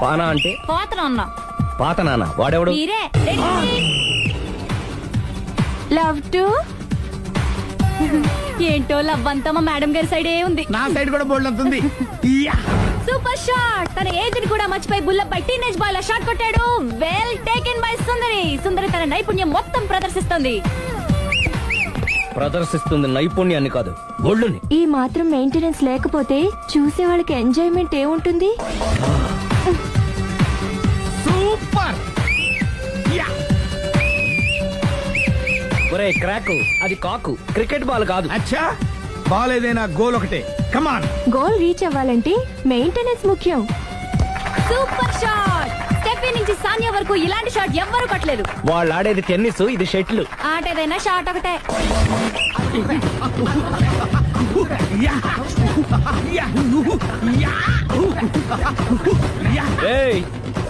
పానా అంటే పాత నాన్న. వాడెవడు? లవ్ టు ఏంటో లవ్ అంతా మా మేడం గారి సైడే ఉంది. నా సైడ్ కూడా బోల్డ్ అంతుంది. Super shot. తన ఏజ్ని కూడా మర్చిపోయి బుల్లపై టీనేజ్ బాయ్ లా షాట్ కొట్టాడు. వెల్ టేకెన్ బై సుందరి తన నైపుణ్యం మొత్తం ప్రదర్శిస్తుంది నైపుణ్యాన్ని కాదు, ఒళ్ళుని. ఈ మాత్రం మెయింటెనెన్స్ లేకపోతే చూసే వాళ్ళకి ఎంజాయ్మెంట్ ఏముంటుంది? సూపర్. ఒరే క్రాకు, అది కాకు, క్రికెట్ బాల్ కాదు. అచ్చా, బాల్ ఏదైనా గోల్ ఒకటే. కమాన్. గోల్ రీచ్ అవ్వాలంటే మెయింటెనెన్స్ ముఖ్యం. Super shot. స్టెఫీ నుంచి సానియా వరకు ఇలాంటి షాట్ ఎవ్వరూ కొట్టలేదు. వాళ్ళు ఆడేది టెన్నిస్, ఇది షటిల్. ఆట ఏదైనా షాట్ ఒకటే.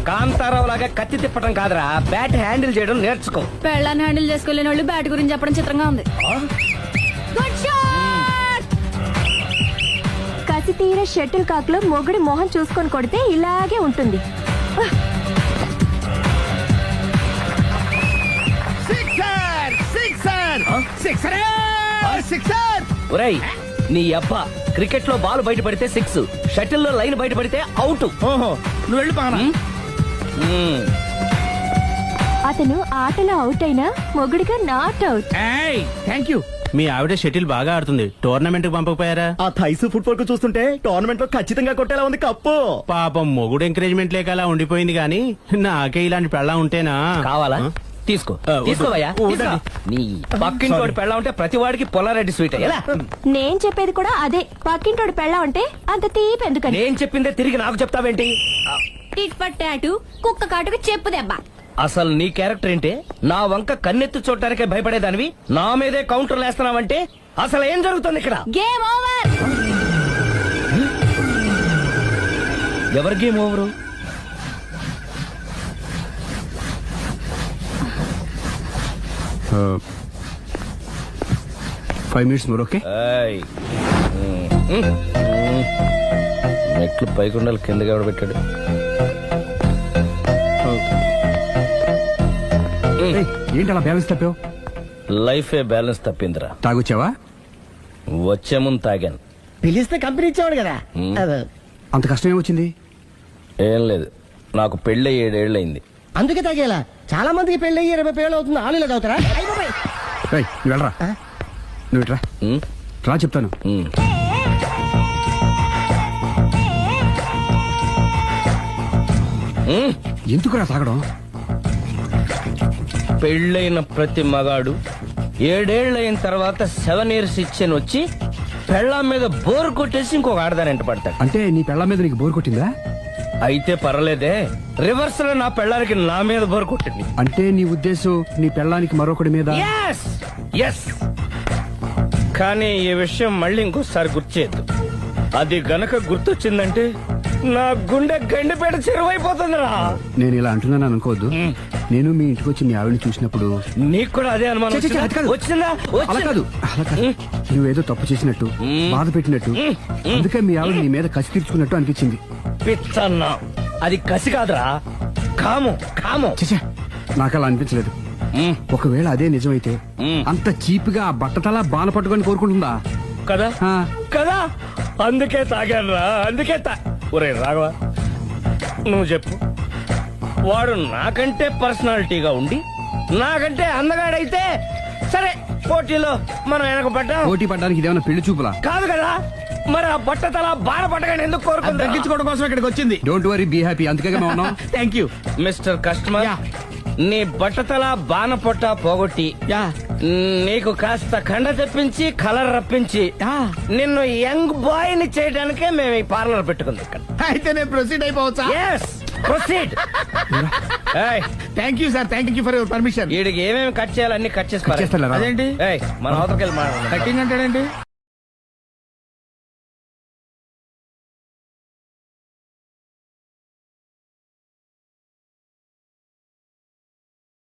కాంతారావు లాగా కత్తి తిప్పటం కాదురా, బ్యాట్ హ్యాండిల్ చేయడం నేర్చుకో. పెళ్ళాన్ని హ్యాండిల్ చేసుకోలేని వాళ్ళు బ్యాట్ గురించి చెప్పడం చిత్రంగా ఉంది. Good shot. కసి తీర షటిల్ కాక్ లో మొగుడి మొహం చూసుకొని కొడితే ఇలాగే ఉంటుంది. ఒరేయ్ నీ అబ్బా, క్రికెట్ లో బాల్ బయట పడితే 6, షటిల్ లో లైన్ బయట పడితే అవుట్. ఓహో, నువ్వు వెళ్ళి పానా. అతను ఆటలో అవుట్ అయినా మొగుడిగా నాట్ అవుట్. Thank you. మీ ఆవిడ షటిల్ బాగా ఆడుతుంది. టోర్నమెంట్ కి పంపకపోయారా? ఆ థైస్ ఫుట్బాల్ కు చూస్తుంటే టోర్నమెంట్ లో ఖచ్చితంగా కొట్టేలా ఉంది కప్పు. పాపం మొగుడు ఎంకరేజ్మెంట్ లేక అలా ఉండిపోయింది గానీ నాకే ఇలాంటి పెళ్ళా ఉంటేనా. కావాలా? తీసుకో, తీసుకోవయ్యా. నీ పక్కింటోడి పెళ్ళ ఉంటే ప్రతి వాడికి పొలారెడ్డి స్వీట్. నేను చెప్పేది కూడా అదే. పక్కింటోడి పెళ్ళ ఉంటే అంత తీపి ఎందుకని? నేను చెప్పిందే తిరిగి నాకు చెప్తావేంటి? టిట్ పట్టాటు కుక్క కాటుకు చెప్పు దెబ్బ. అసలు నీ క్యారెక్టర్ ఏంటి? నా వంక కన్నెత్తి చూడటానికే భయపడేదానివి నా మీదే కౌంటర్లు వేస్తున్నావంటే అసలు ఏం జరుగుతుంది ఇక్కడ? Game over. ఎవరి game over? 5 minutes more, okay? మెట్లు పైకుండలు కిందకి ఎవడ పెట్టాడు? ఏంటి అలా బ్యాలెన్స్ తప్పావు? లైఫే బ్యాలెన్స్ తప్పిందిరా. తాగొచ్చావా? వచ్చే ముందు తాగాను. పిలిస్తే కంపెనీ ఇచ్చేవాడు కదా. అంత కష్టం ఏమొచ్చింది? ఏం లేదు, నాకు పెళ్ళి 7 ఏళ్ళయింది. అందుకే తాగేలా. చాలా మందికి పెళ్లి 20 ఏళ్ళు అవుతుంది. ఆలు ఇలా తాగుతారా? ఏయ్, నువ్వు వెళ్ళరా. నువ్వు ఇట్రా. రా చెప్తాను. ఎందుకురా తాగడం? పెళ్ళైన ప్రతి మగాడు 7 ఏళ్ళైన తర్వాత 7 years ఇచ్చాను వచ్చి పెళ్ళాం మీద బోర్ కొట్టేసి ఇంకొక ఆడదానంట పడతాడు. అంటే నీ పెళ్ళ మీద నీకు బోర్ కొట్టిందా? అయితే పర్లేదే, రివర్స్ లో నా పెళ్ళానికి నా మీద బోర్ కొట్టింది. అంటే నీ ఉద్దేశం నీ పెళ్ళానికి మరొకటి మీద? Yes. కానీ ఈ విషయం మళ్ళీ ఇంకోసారి గుర్తు చేయద్దు. అది గనక గుర్తొచ్చిందంటే నా గుండె గండిపేట చెరువైపోతుందిరా. నేను ఇలా అంటున్నాను అనుకోవద్దు. నేను మీ ఇంటికి వచ్చి మీ ఆవిడని చూసినప్పుడు నీకు కూడా అదే అనుమానం వచ్చిందా? అలా కాదు. నువ్వేదో తప్పు చేసినట్టు, బాధ పెట్టినట్టు, అందుకే మీ ఆవిడ నీ మీద కసి తీర్చుకున్నట్టు అనిపించింది. పిచ్చన్నా, అది కసి కాదురా, కాము. నాకు అలా అనిపించలేదు. ఒకవేళ అదే నిజమైతే అంత చీప్ గా ఆ బట్టతల బాల పట్టుకొని కోరుకుంటుందా? కదా కదా, అందుకే తాగాను రా, అందుకే ఒరే రాఘవ, నువ్వు చెప్పు, వాడు నాకంటే పర్సనాలిటీగా ఉండి నాకంటే అందగాడైతే సరే, పోటీలో మనం వెనక పడ్డాం. పోటీ పడ్డానికి ఇదేమన్నా పెళ్లి చూపులా? కాదు కదా, మరి ఆ బట్టతల బాల పట్టగానే ఎందుకు కోరుకుంది? తగ్గించుకోవడం కోసం ఇక్కడికి వచ్చింది. Don't worry, be happy. అందుకే మేము ఉన్నాం. Thank you mister customer. నీ బట్టతల బాన పొట్ట పోగొట్టి నీకు కాస్త కండ తెప్పించి కలర్ రప్పించి నిన్ను యంగ్ బాయ్ ని చేయడానికే మేము ఈ పార్లర్ పెట్టుకుంది ఇక్కడ. అయితే నేను ప్రొసీడ్ అయిపోవచ్చా? Proceed. Thank you sir, thank you for your permission. వీడికి ఏమేమి కట్ చేయాలి అన్ని కట్ చేసి అదేంటి? మన అవతలకి వెళ్ళి మాట్లాడాలి. కటింగ్ అంటాడండి.